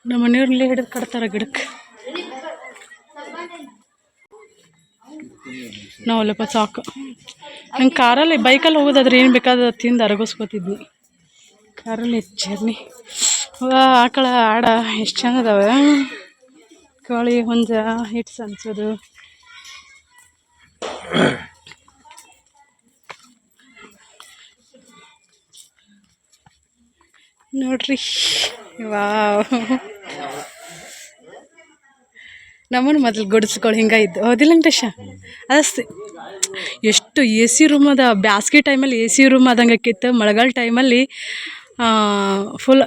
ನಮ್ಮ ಮನೆಯವ್ರಲ್ಲೇ ಹಿಡಿದು ಕಟ್ತಾರೆ ಗಿಡಕ್ಕೆ. ನಾವಲ್ಲಪ್ಪ ಸಾಕು. ನಂಗೆ ಕಾರಲ್ಲಿ ಬೈಕಲ್ಲಿ ಹೋಗೋದಾದ್ರೆ ಏನು ಬೇಕಾದ ತಿಂದು ಅರಗಿಸ್ಕೊತಿದ್ವಿ. ಕಾರಲ್ಲಿ ಜರ್ನಿ. ಆಕಳ ಆಡ ಎಷ್ಟು ಚಂದ ಅದಾವೆ. ಕೋಳಿ ಹುಂಜ ಹಿಟ್ಸ್ ಅನ್ಸೋದು. ನೋಡ್ರಿ ವಾವ್. ನಮ್ಮನ್ನು ಮೊದಲು ಗುಡಿಸ್ಗಳು ಹಿಂಗೆ ಇದ್ದು ಹೌದಿಲ್ಲ ವೆಂಕಟೇಶ? ಅದಸ್ತಿ ಎಷ್ಟು ಎ ಸಿ ರೂಮ್ ಅದ. ಬ್ಯಾಸ್ಗೆ ಟೈಮಲ್ಲಿ ಎ ಸಿ ರೂಮ್ ಆದಂಗೆ ಆಕಿತ್ತು. ಮಳೆಗಾಲ ಟೈಮಲ್ಲಿ ಫುಲ್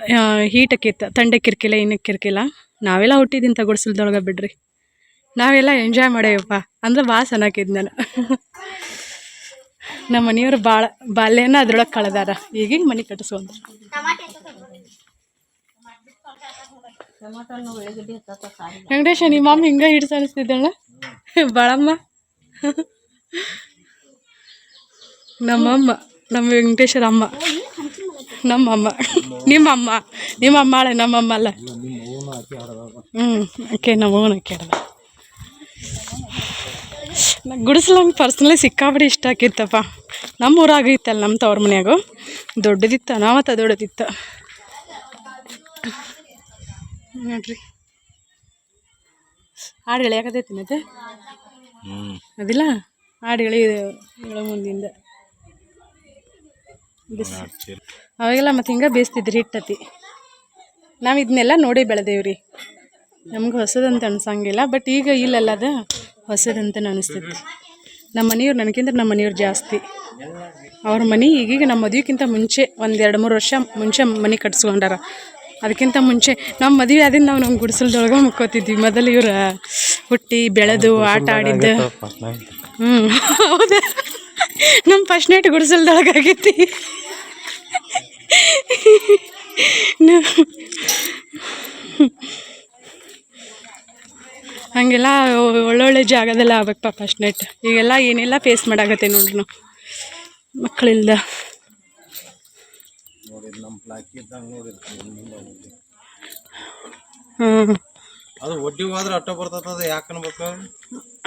ಹೀಟ್ ಆಕಿತ್ತು. ಥಂಡಕ್ಕಿರ್ಕಿಲ್ಲ, ಏನಕ್ಕಿರ್ಕಿಲ್ಲ. ನಾವೆಲ್ಲ ಹುಟ್ಟಿದ್ದೀನಿ ಗುಡಿಸಲ್ದೊಳಗೆ ಬಿಡ್ರಿ. ನಾವೆಲ್ಲ ಎಂಜಾಯ್ ಮಾಡೇವಪ್ಪ. ಅಂದ್ರೆ ಭಾಳ ಚೆನ್ನಾಗಿದ್ದು ನಾನು. ನಮ್ಮ ಮನೆಯವ್ರು ಭಾಳ ಬಾಲ್ಯನ ಅದ್ರೊಳಗೆ ಕಳೆದಾರ. ಈಗೀಗ ಮನೆ ಕಟ್ಟಿಸ್ಕೊಂಡ್ರು. ವೆಂಕಟೇಶ ನಿಮ್ಮ ಅಮ್ಮ ಹಿಂಗೆ ಹಿಡ್ಸ್ ಅನಿಸ್ತಿದ್ದಳ ಬಾಳಮ್ಮ. ನಮ್ಮಮ್ಮ ನಮ್ಮ ವೆಂಕಟೇಶ್ವರ ಅಮ್ಮ ನಮ್ಮಮ್ಮ. ನಿಮ್ಮ ಅಮ್ಮ ಅಲ್ಲ, ನಮ್ಮಮ್ಮ ಅಲ್ಲ. ಆಕೆ ನಮ್ಮವನು ಆಕೆ ಆಡ್ದ. ಗುಡಿಸ್ಲಂಗೆ ಪರ್ಸ್ನಲಿ ಸಿಕ್ಕಾಬಿಡಿ ಇಷ್ಟ ಆಕಿತ್ತಪ್ಪ. ನಮ್ಮ ಊರಾಗ ಇತ್ತಲ್ಲ, ನಮ್ಮ ತವ್ರ ಮನ್ಯಾಗು ದೊಡ್ಡದಿತ್ತು. ನಾವತ್ತ ದೊಡ್ಡದಿತ್ತು ನೋಡ್ರಿ. ಹಾಡು ಎಳೆಯಾಕತೈತಿ ಮತ್ತೆ ಅದಿಲ್ಲ. ಹಾಡು ಎಳೆ ಮುಂದಿಂದ ಅವಾಗೆಲ್ಲ ಮತ್ತು ಹಿಂಗೆ ಬೇಯಿಸ್ತಿದ್ರಿ ಹಿಟ್ಟತಿ. ನಾವು ಇದನ್ನೆಲ್ಲ ನೋಡಿ ಬೆಳೆದೇವ್ರಿ. ನಮ್ಗೆ ಹೊಸದಂತ ಅನ್ಸಂಗಿಲ್ಲ. ಬಟ್ ಈಗ ಇಲ್ಲಲ್ಲ, ಅದು ಹೊಸದಂತ ಅನಿಸ್ತೈತಿ. ನಮ್ಮ ಮನೆಯವ್ರು ನನಗಿಂತ ನಮ್ಮ ಮನೆಯವ್ರು ಜಾಸ್ತಿ. ಅವ್ರ ಮನೆ ಈಗೀಗ ನಮ್ಮ ಮದುವೆಗಿಂತ ಮುಂಚೆ 1-2-3 ವರ್ಷ ಮುಂಚೆ ಮನೆ ಕಟ್ಸ್ಕೊಂಡಾರ. ಅದಕ್ಕಿಂತ ಮುಂಚೆ ನಮ್ಮ ಮದುವೆ ಆದಿಂದ ನಾವು ನಮ್ಮ ಗುಡಿಸಲ್ದೊಳಗೆ ಮುಕ್ಕೋತಿದ್ವಿ. ಮೊದಲು ಇವ್ರು ಹುಟ್ಟಿ ಬೆಳೆದು ಆಟ ಆಡಿದ್ದು. ಹೌದಾ? ನಮ್ಮ ಫಸ್ಟ್ ನೈಟ್ ಗುಡಿಸಲ್ದೊಳಗೆ ಆಗೈತಿ. ಹಾಗೆಲ್ಲ ಒಳ್ಳೊಳ್ಳೆ ಜಾಗದಲ್ಲ ಆಗ್ಬೇಕು ಪಾಪ ಅಷ್ಟೇಟ್. ಈಗೆಲ್ಲ ಏನೆಲ್ಲ ಫೇಸ್ ಮಾಡಾಕತ್ತೆ ನೋಡ್ರಿ ನಾವು ಮಕ್ಕಳಿಲ್ದ. ಹ್ಞೂ ಅದು ಒಡ್ಡಿ ಹೋದ್ರೆ ಅಟ್ಟ ಬರ್ತದ. ಅದು ಯಾಕೆ ಅನ್ಬೇಕು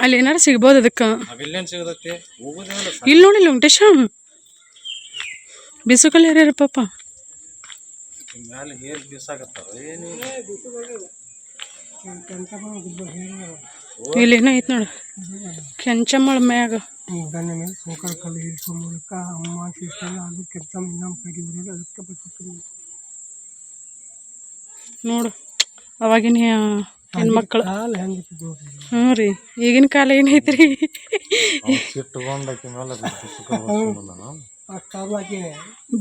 ಅಲ್ಲಿ ಏನಾರು ಸಿಗ್ಬೋದು ಅದಕ್ಕೆ. ಅಲ್ಲೇನು ಸಿಗತೈತಿ ಹೋಗೋದೇನಲ್ಲ. ಇಲ್ಲಿ ನೋಡಿ ವೆಂಕಟೇಶ ಬಿಸುಕಲ್ಲಿ ಯಾರ್ಯಾರ ಪಾಪ ಮ್ಯಾಲೆ ಹೇರ್ ಬೀಸಾಕತ್ತಾವ ಏನು ಇಲ್ಲೇನೋ ಐತೆ ನೋಡು ಕೆಂಚಮ್ಮಳ ಮ್ಯಾಗ ನೋಡು ಅವಾಗಿನ ಹೆಣ್ಮಕ್ಳು. ಹ್ಞೂ ರೀ ಈಗಿನ ಕಾಲ ಏನೈತ್ರಿ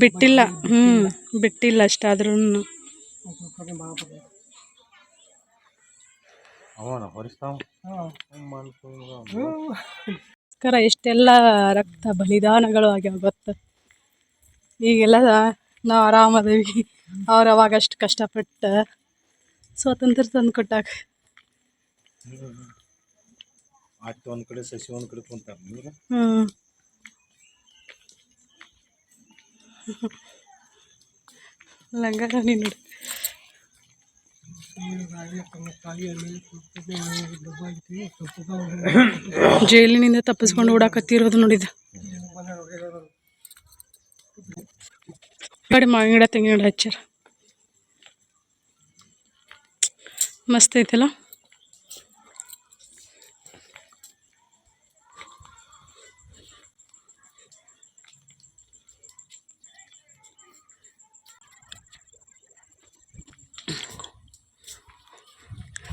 ಬಿಟ್ಟಿಲ್ಲ. ಬಿಟ್ಟಿಲ್ಲ ಅಷ್ಟಾದ್ರೂ ಎಷ್ಟೆಲ್ಲ ರಕ್ತ ಬಲಿದಾನಗಳು ಆಗ್ಯಾವ ಗೊತ್ತ. ಈಗೆಲ್ಲ ನಾವು ಆರಾಮದೇವಿ. ಅವ್ರು ಅವಾಗ ಅಷ್ಟು ಕಷ್ಟಪಟ್ಟು ಸ್ವಾತಂತ್ರ್ಯ ತಂದು ಕೊಟ್ಟಾಗ. ಒಂದ್ ಕಡೆ ಸಸಿ ಒಂದ್ ಕಡೆ ಕುಂತಾರ. ಲಂಗ ನೋಡಿ ಜೈಲಿನಿಂದ ತಪ್ಪಿಸ್ಕೊಂಡು ಓಡಾಕತ್ತಿರೋದು ನೋಡಿದ. ಕಡೆ ಮಾವಿನ ಗಿಡ ತೆಂಗಿನ ಗಿಡ ಹಚ್ಚಾರ. ಮಸ್ತ್ ಐತಲ್ಲ.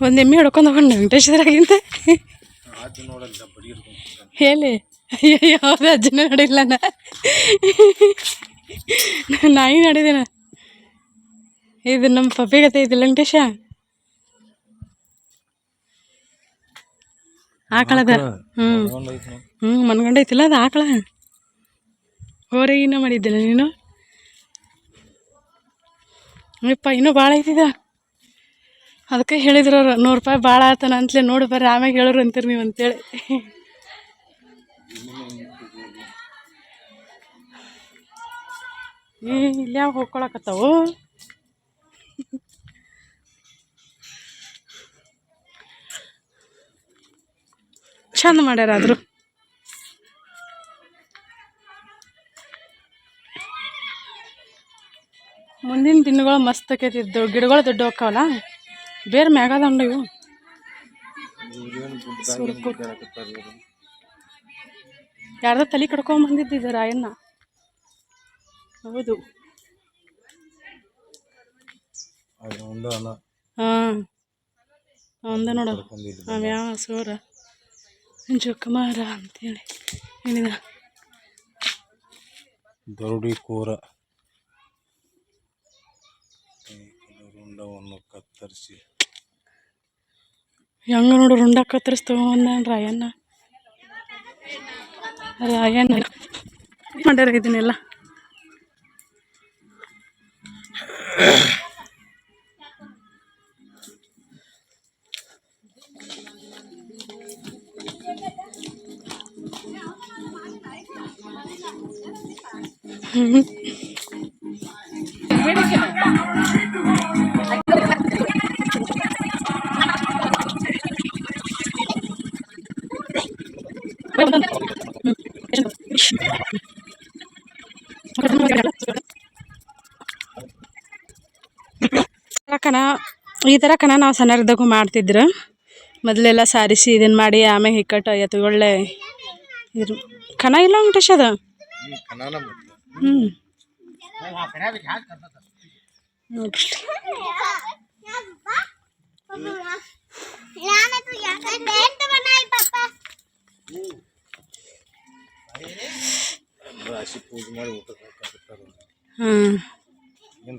ಒಂದು ಎಮ್ಮೆ ಹಿಡ್ಕೊಂಡು ಹೋಗೋಣ ವೆಂಕಟೇಶ್ವರಾಗಿಂತ ಹೇಳಿ. ಯಾವ್ದು ಅಜ್ಜನ ನೋಡಿಲ್ಲ ನಾಯಿ ನೋಡಿದೇನ. ಇದು ನಮ್ಮ ಪಪ್ಪಿ ಗತೆ ಐತಿಲ್ಲ ವೆಂಕಟೇಶ. ಆಕಳದ ಮನ್ಗೊಂಡೈತಿಲ್ಲ ಅದು ಆಕಳ. ಹೊರಗಿನ ಮಾಡಿದ್ದೇನೆ ನೀನು. ಯಪ್ಪ ಇನ್ನೂ ಭಾಳ ಐತಿದ. ಅದಕ್ಕೆ ಹೇಳಿದ್ರು ಅವ್ರು 100 ರೂಪಾಯಿ ಭಾಳ ಆತನ ಅಂತಲೇ ನೋಡಿ ಬರ್ರಿ ಆಮ್ಯಾಗ ಹೇಳೋರು ಅಂತೀರಿ ನೀವು ಅಂತೇಳಿ. ಇಲ್ಲಿ ಯಾವ ಹೋಗ್ಕೊಳಕತ್ತಾವು. ಚಂದ ಮಾಡ್ಯಾರ ಆದ್ರು. ಮುಂದಿನ ದಿನಗಳು ಮಸ್ತ್ ಆಕೈತಿದ್ದು. ಗಿಡಗಳು ದೊಡ್ಡ ಹೋಗ್ತಾವಲ್ಲ. ಬೇರೆ ಮ್ಯಾಗದ ಉಂಡು ಇವು. ಯಾರ್ದ ತಲೆ ಕಡ್ಕೊಂಡ್ ಬಂದಿದ್ದ ರಾಯಣ್ಣ. ಹೌದು. ಹಾಂ ಒಂದ ನೋಡು ಯಾವ ಸೋರ ಜೋಕುಮಾರ ಅಂತೇಳಿ ಏನಿದ ದರುಡಿ ಕೂರ ರುಂಡವನ್ನು ಕತ್ತರಿಸಿ ಹೆಂಗ ನೋಡು ರುಂಡ ಕತ್ತರಿಸಿ ತಗೊಂಡ ರಾಯಣ್ಣ. ಮಾಡ್ಯಾರ ಇದನ್ನೆಲ್ಲ. ಈ ಥರ ಕಣ ನಾವು ಸಣ್ಣರಿದ್ದಾಗೂ ಮಾಡ್ತಿದ್ರು. ಮೊದಲೆಲ್ಲ ಸಾರಿಸಿ ಇದನ್ನು ಮಾಡಿ ಆಮೇಲೆ ಹಿಕ್ಕಟ್ಟು ಎತ್ತುಗಳೇ ಇದು ಕಣ ಇಲ್ಲ ವೆಂಕಟೇಶ್ ಅದು. ನೋಡ್ರಿ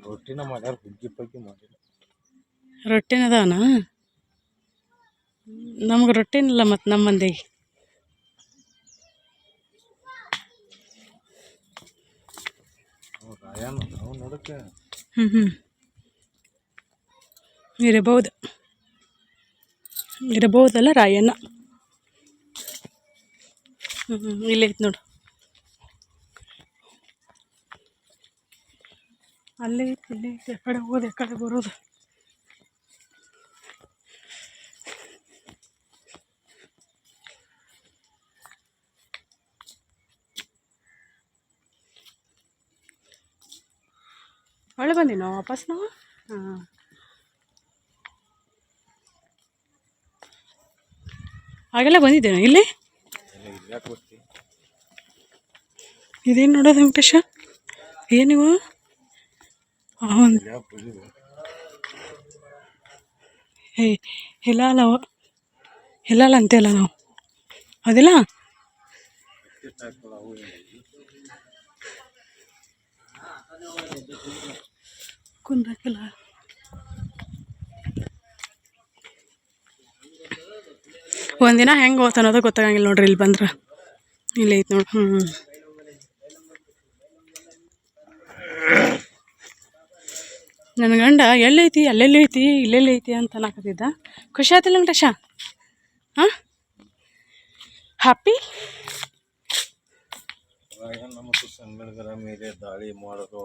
ರೊಟ್ಟಿನ ಮಾಡ್ಯಾರ. ಹುಗ್ಗಿ ಪಗ್ಗಿ ಮಾಡಿಲ್ಲ. ರೊಟ್ಟಿನ ಅದಾವನ. ನಮ್ಗೆ ರೊಟ್ಟಿನಿಲ್ಲ ಮತ್ತು ನಮ್ಮ ಮಂದಿಗೆ. ನೋಡಕ್ಕೆ ಇರಬಹುದು. ಇರಬಹುದಲ್ಲ ರಾಯಣ್ಣ. ಇಲ್ಲೇ ಐತೆ ನೋಡು, ಅಲ್ಲೇ ಐತೆ, ಇಲ್ಲೇ ಐತೆ. ಆ ಕಡೆ ಹೋಗೋದು, ಆ ಕಡೆ ಬರೋದು. ಒಳ್ಳೆ ಬಂದಿ ನಾವು ವಾಪಸ್ ನಾವು. ಹಾಂ, ಹಾಗೆಲ್ಲ ಬಂದಿದ್ದೇನೆ ಇಲ್ಲಿ. ಇದೇನು ನೋಡೋದು ವೆಂಕಟೇಶ, ಏನಿವು? ಹಿಲಾಲ, ಹಿಲಾಲ ಅಂತೆಲ್ಲ ನಾವು ಅದಿಲ್ಲ. ಕುಂದಕ್ಕಿಲ್ಲ. ಒಂದಿನ ಹೆಂಗೆ ಹೋಗ್ತ ಅನ್ನೋದು ಗೊತ್ತಾಗಂಗಿಲ್ಲ ನೋಡ್ರಿ. ಇಲ್ಲಿ ಬಂದ್ರೆ ಇಲ್ಲಿ ಐತೆ ನೋಡಿ. ನನ್ನ ಗಂಡ ಎಲ್ಲೈತಿ ಅಲ್ಲೆಲ್ಲಿ ಐತಿ ಇಲ್ಲೆಲ್ಲಿ ಐತಿ ಅಂತ ಅನ್ನಕತ್ತಿದ್ದ. ಖುಷಿ ಆಯ್ತಿಲ್ಲ ವೆಂಕಟೇಶ? ಹಾಂ, ಹ್ಯಾಪಿ. ನಮಗೆ ಸಂಗಡಗರ ಮೇಲೆ ದಾಳಿ ಮಾಡೋದು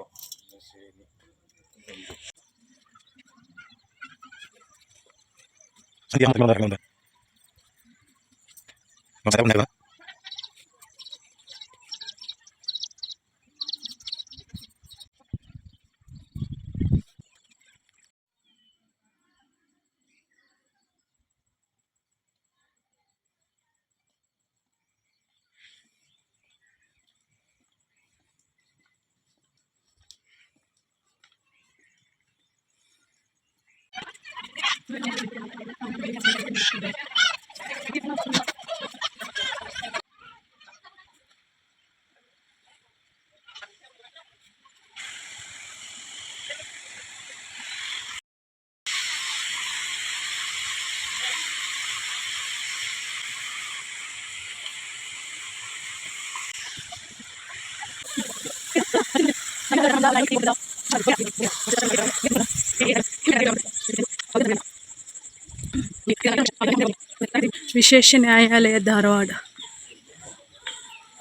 ವಿಶೇಷ ನ್ಯಾಯಾಲಯ ಧಾರವಾಡ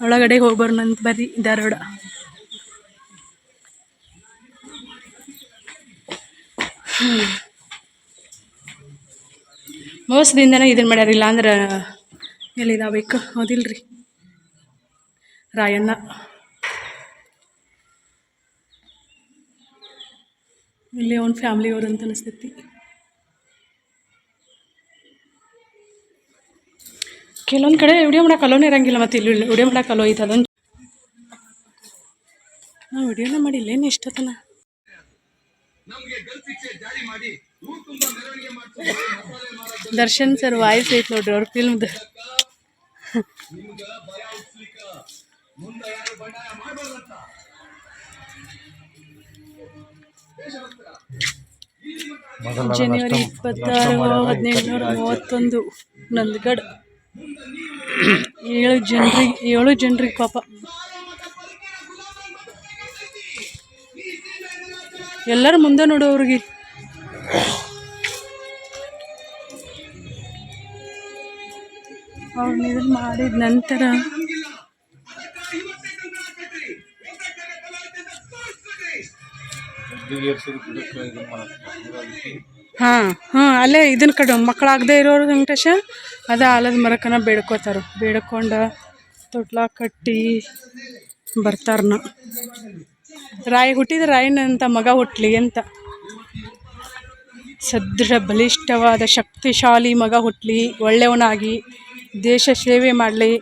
ಒಳಗಡೆ ಹೋಗ್ಬರ್ನಂತ ಬರ್ರಿ. ಧಾರವಾಡ ಮೋಸದಿಂದನೇ ಇದನ್ನು ಮಾಡ್ಯಾರ. ಇಲ್ಲ ಅಂದ್ರೆ ಎಲ್ಲಿದಾಗಬೇಕು ಹೌದಿಲ್ರಿ. ರಾಯಣ್ಣ ಇಲ್ಲಿ ಅವ್ನ ಫ್ಯಾಮ್ಲಿ ಅವ್ರು ಅಂತ ಅನಿಸ್ತೈತಿ. ಕೆಲವೊಂದು ಕಡೆ ವಿಡಿಯೋ ಮಾಡೋಕೆ ಅಲೋನೇ ಇರೋಂಗಿಲ್ಲ. ಮತ್ತು ಇಲ್ಲಿ ವಿಡಿಯೋ ಮಾಡೋಕೆ ಅಲೋ ಐತೆ. ಅದೊಂದು ನಾವು ವಿಡಿಯೋನ ಮಾಡಿಲ್ಲೇನು ಇಷ್ಟತನ. ದರ್ಶನ್ ಸರ್ ವಾಯ್ಸ್ ಐತೆ ನೋಡ್ರಿ ಅವ್ರ ಫಿಲ್ಮ್ದು. ಜನವರಿ 26, 1831 ನಂದಗಡ್. 7 ಜನರಿಗೆ ಪಾಪ ಎಲ್ಲರೂ ಮುಂದೆ ನೋಡೋವ್ರಿಗೆ. ಅವ್ರನ್ನ ಇದನ್ನು ಮಾಡಿದ ನಂತರ ಅಲ್ಲೇ ಇದನ್ನ ಕಡೆ ಮಕ್ಕಳಾಗದೇ ಇರೋರು ವೆಂಕಟೇಶ ಅದೇ ಆಲದ ಮರಕನ ಬೇಡ್ಕೋತಾರ. ಬೇಡ್ಕೊಂಡು ತೊಟ್ಲ ಕಟ್ಟಿ ಬರ್ತಾರನ. ರಾಯಿ ಹುಟ್ಟಿದ ರಾಯನಂತ ಮಗ ಹುಟ್ಟಲಿ ಅಂತ, ಸದೃಢ ಬಲಿಷ್ಠವಾದ ಶಕ್ತಿಶಾಲಿ ಮಗ ಹುಟ್ಟಲಿ, ಒಳ್ಳೆಯವನಾಗಿ ದೇಶ ಸೇವೆ ಮಾಡಲಿ,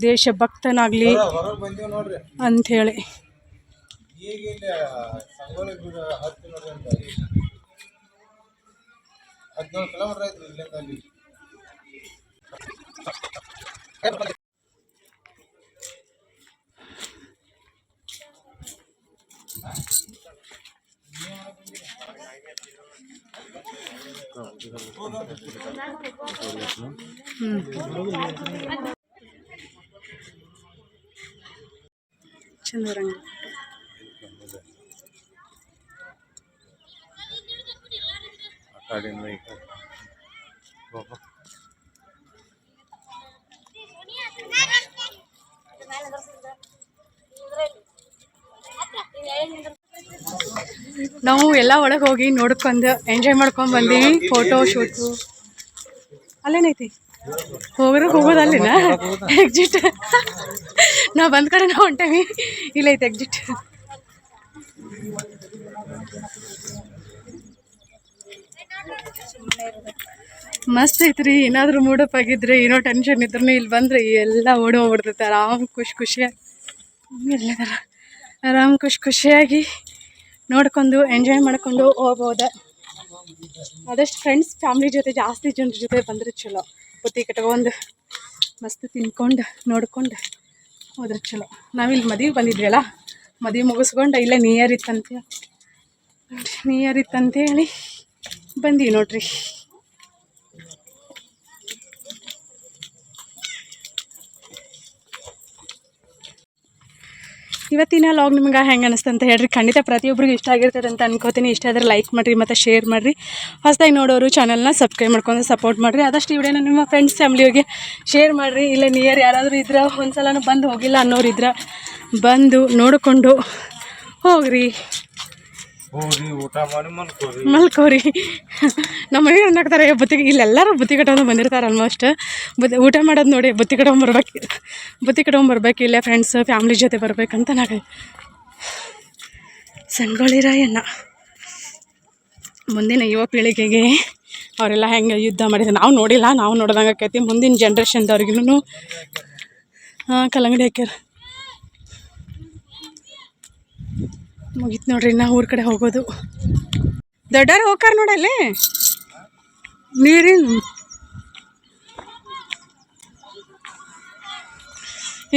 ದೇಶಭಕ್ತನಾಗಲಿ ಅಂಥೇಳಿ. ಚಂದ ಬರಂಗ ಆ ಕಡೆಯಿಂದ ಈ ಕಡೆ ನಾವು ಎಲ್ಲ ಒಳಗೆ ಹೋಗಿ ನೋಡ್ಕೊಂಡು ಎಂಜಾಯ್ ಮಾಡ್ಕೊಂಡು ಬಂದೀವಿ. ಫೋಟೋ ಶೂಟು ಅಲ್ಲೇನೈತಿ ಹೋಗೋದು ಅಲ್ಲಿನ ಎಕ್ಸಿಟ್. ನಾವು ಬಂದ ಕಡೆ ನಾವು ಹೊಂಟೇವಿ, ಇಲ್ಲೈತೆ ಎಕ್ಸಿಟ್. ಮಸ್ತ್ ಐತ್ರಿ. ಏನಾದರೂ ಮೂಡಪ್ ಆಗಿದ್ರೆ ಏನೋ ಟೆನ್ಷನ್ ಇದ್ರೂ ಇಲ್ಲಿ ಬಂದ್ರೆ ಎಲ್ಲ ಓಡಿ ಹೋಗ್ಬಿಡ್ತೈತೆ. ಖುಷಿಯಾಗಿ ಎಲ್ಲದರ ಖುಷಿಯಾಗಿ ನೋಡ್ಕೊಂಡು ಎಂಜಾಯ್ ಮಾಡ್ಕೊಂಡು ಹೋಗ್ಬೋದು. ಆದಷ್ಟು ಫ್ರೆಂಡ್ಸ್ ಫ್ಯಾಮ್ಲಿ ಜೊತೆ ಜಾಸ್ತಿ ಜನರ ಜೊತೆ ಬಂದರೆ ಚಲೋ. ಬುತ್ತಿ ಕಟ್ಕೊಂಡು ಮಸ್ತ್ ತಿನ್ಕೊಂಡು ನೋಡ್ಕೊಂಡು ಹೋದ್ರೆ ಚಲೋ. ನಾವಿಲ್ಲಿ ಮದುವೆ ಬಂದಿದ್ವಲ್ಲ, ಮದುವೆ ಮುಗಿಸ್ಕೊಂಡು ಇಲ್ಲೇ ನಿಯರ್ ಇತ್ತಂತೇಳಿ ಬಂದೀವಿ ನೋಡ್ರಿ. ಇವತ್ತಿನ ಲಾಗ್ ನಿಮ್ಗೆ ಹೆಂಗೆ ಅನಿಸ್ತು ಅಂತ ಹೇಳ್ರಿ. ಖಂಡಿತ ಪ್ರತಿಯೊಬ್ಬರಿಗೂ ಇಷ್ಟ ಆಗಿರ್ತದೆ ಅಂತ ಅನ್ಕೋತೀನಿ. ಇಷ್ಟ ಆದರೆ ಲೈಕ್ ಮಾಡಿರಿ ಮತ್ತು ಶೇರ್ ಮಾಡಿರಿ. ಹೊಸದಾಗಿ ನೋಡೋರು ಚಾನಲ್ನ ಸಬ್ಸ್ಕ್ರೈಬ್ ಮಾಡ್ಕೊಂಡು ಸಪೋರ್ಟ್ ಮಾಡಿರಿ. ಆದಷ್ಟು ಈ ವಿಡಿಯೋನ ನಿಮ್ಮ ಫ್ರೆಂಡ್ಸ್ ಫ್ಯಾಮ್ಲಿಯವರಿಗೆ ಶೇರ್ ಮಾಡಿರಿ. ಇಲ್ಲ ನಿಯರ್ ಯಾರಾದರೂ ಇದ್ರೆ ಒಂದ್ಸಲ ಬಂದು ಹೋಗಿಲ್ಲ ಅನ್ನೋರು ಇದ್ರೆ ಬಂದು ನೋಡಿಕೊಂಡು ಹೋಗ್ರಿ, ಊಟ ಮಾಡಿ ಮಲ್ಕೋರಿ. ನಮ್ಮ ಮನೆಗೆ ಏನಾಗ್ತಾರೆ ಬುತ್ತಿ, ಇಲ್ಲೆಲ್ಲರೂ ಬುತ್ತಿ ಕಟ್ಕೊಂಡು ಬಂದಿರ್ತಾರೆ ಆಲ್ಮೋಸ್ಟ್. ಊಟ ಮಾಡೋದು ನೋಡಿ ಬುತ್ತಿ ಕಟ್ಕೊಂಬರ್ಬೇಕು ಇಲ್ಲೇ ಫ್ರೆಂಡ್ಸ್ ಫ್ಯಾಮ್ಲಿ ಜೊತೆ ಬರ್ಬೇಕಂತ ನಾವು ಸಂಗೊಳ್ಳಿ ರಾಯಣ್ಣ ಮುಂದಿನ ಯುವ ಪೀಳಿಗೆಗೆ ಅವರೆಲ್ಲ ಹೆಂಗೆ ಯುದ್ಧ ಮಾಡಿದ್ರು ನಾವು ನೋಡಿಲ್ಲ, ನಾವು ನೋಡ್ದಂಗೆ ಆಕೈತಿ. ಮುಂದಿನ ಜನ್ರೇಷನ್ದವ್ರಿಗೂ ಕಲ್ಲಂಗಡಿ ಹಾಕ್ಯಾರ. ಮುಗೀತು ನೋಡ್ರಿ, ನಾ ಊರ ಕಡೆ ಹೋಗೋದು. ದೊಡ್ಡವ್ರು ಹೋಗ್ತಾರ ನೋಡಲ್ಲಿ ನೀರಿನ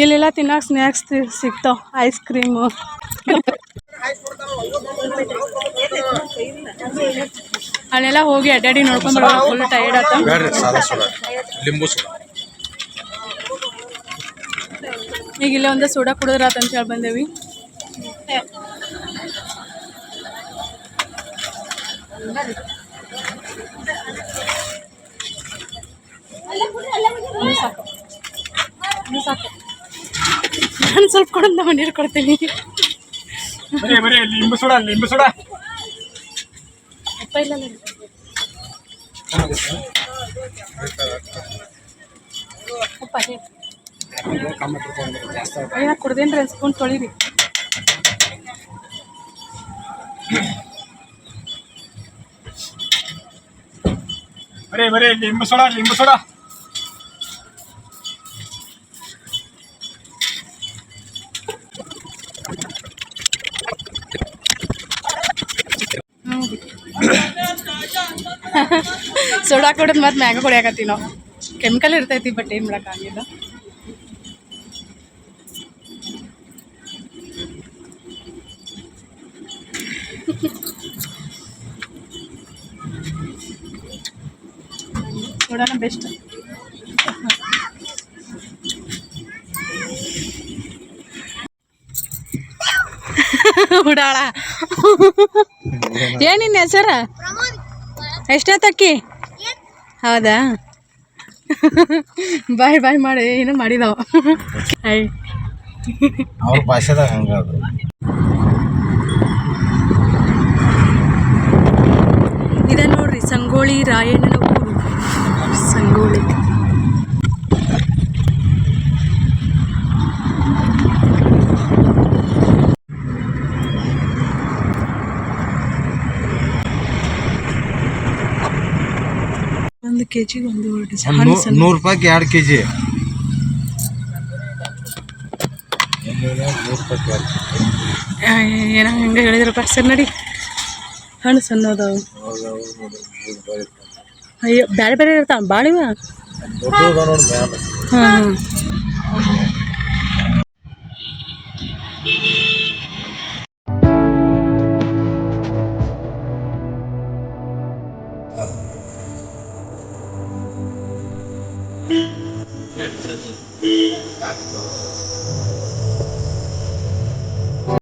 ಇಲ್ಲೆಲ್ಲ ತಿನ್ನಕ್ಕೆ ಸ್ನ್ಯಾಕ್ಸ್ ಸಿಗ್ತಾವ, ಐಸ್ ಕ್ರೀಮು. ಅಲ್ಲೆಲ್ಲ ಹೋಗಿ ಅಡ್ಡಾಡಿ ನೋಡ್ಕೊಂಡು ಫುಲ್ ಟೈರ್ಡ್ ಆತ. ಈಗ ಇಲ್ಲೇ ಒಂದು ಸೋಡಾ ಕುಡಿದ್ರಾತ ಅಂತ ಹೇಳಿ ಬಂದೇವಿ. ನಾನು ಸ್ವಲ್ಪ ಕೊಡೋದು ನಾವು ನೀರು ಕೊಡ್ತೀನಿ. ಲಿಂಬು ಸೋಡಾ ಅಪ್ಪ ಇಲ್ಲ ಅಯ್ಯ ಕುಡ್ದೇನ್ರಿ ಸ್ಪೂನ್ ತೊಳಿರಿ. ಲಿಂಬು ಸೋಡಾ ಸೋಡಾ ಕುಡಿದು ಮತ್ತೆ ಮ್ಯಾಂಗೋ ಕುಡಿಯಾಕತ್ತೀವಿ ನಾವು. ಕೆಮಿಕಲ್ ಇರ್ತೈತಿ, ಬಟ್ ಏನು ಮಾಡೋಕ್ಕಾಗಿಲ್ಲ. ಸೋಡಾನ ಬೆಸ್ಟ್. ಹುಡಾಳ ಏನಿನ್ನ ಹೆಸರ? ಎಷ್ಟೊತ್ತಕ್ಕಿ? ಹೌದಾ, ಬಾಯ್ ಮಾಡಿ ಏನು ಮಾಡಿದಾವ. ಅವ್ರ ಭಾಷೆದಾಗ ಹಂಗ ಅದು. ಇದ ನೋಡ್ರಿ ಸಂಗೊಳ್ಳಿ ರಾಯಣ್ಣನ ಊರು. ಸಂಗೊಳ್ಳಿ ಒಂದು ಕೆಜಿಗೆ ಒಂದು ₹100 2 kg. ಏನೋ ಹಂಗೆ ಹೇಳಿದ್ರಪ್ಪ. ಸರ್ ನಡಿ, ಹಣ್ಣು ಸಣ್ಣದವು. ಅಯ್ಯೋ ಬೇರೆ ಇರ್ತಾವ ಬಾಳಿವ. ಹಾಂ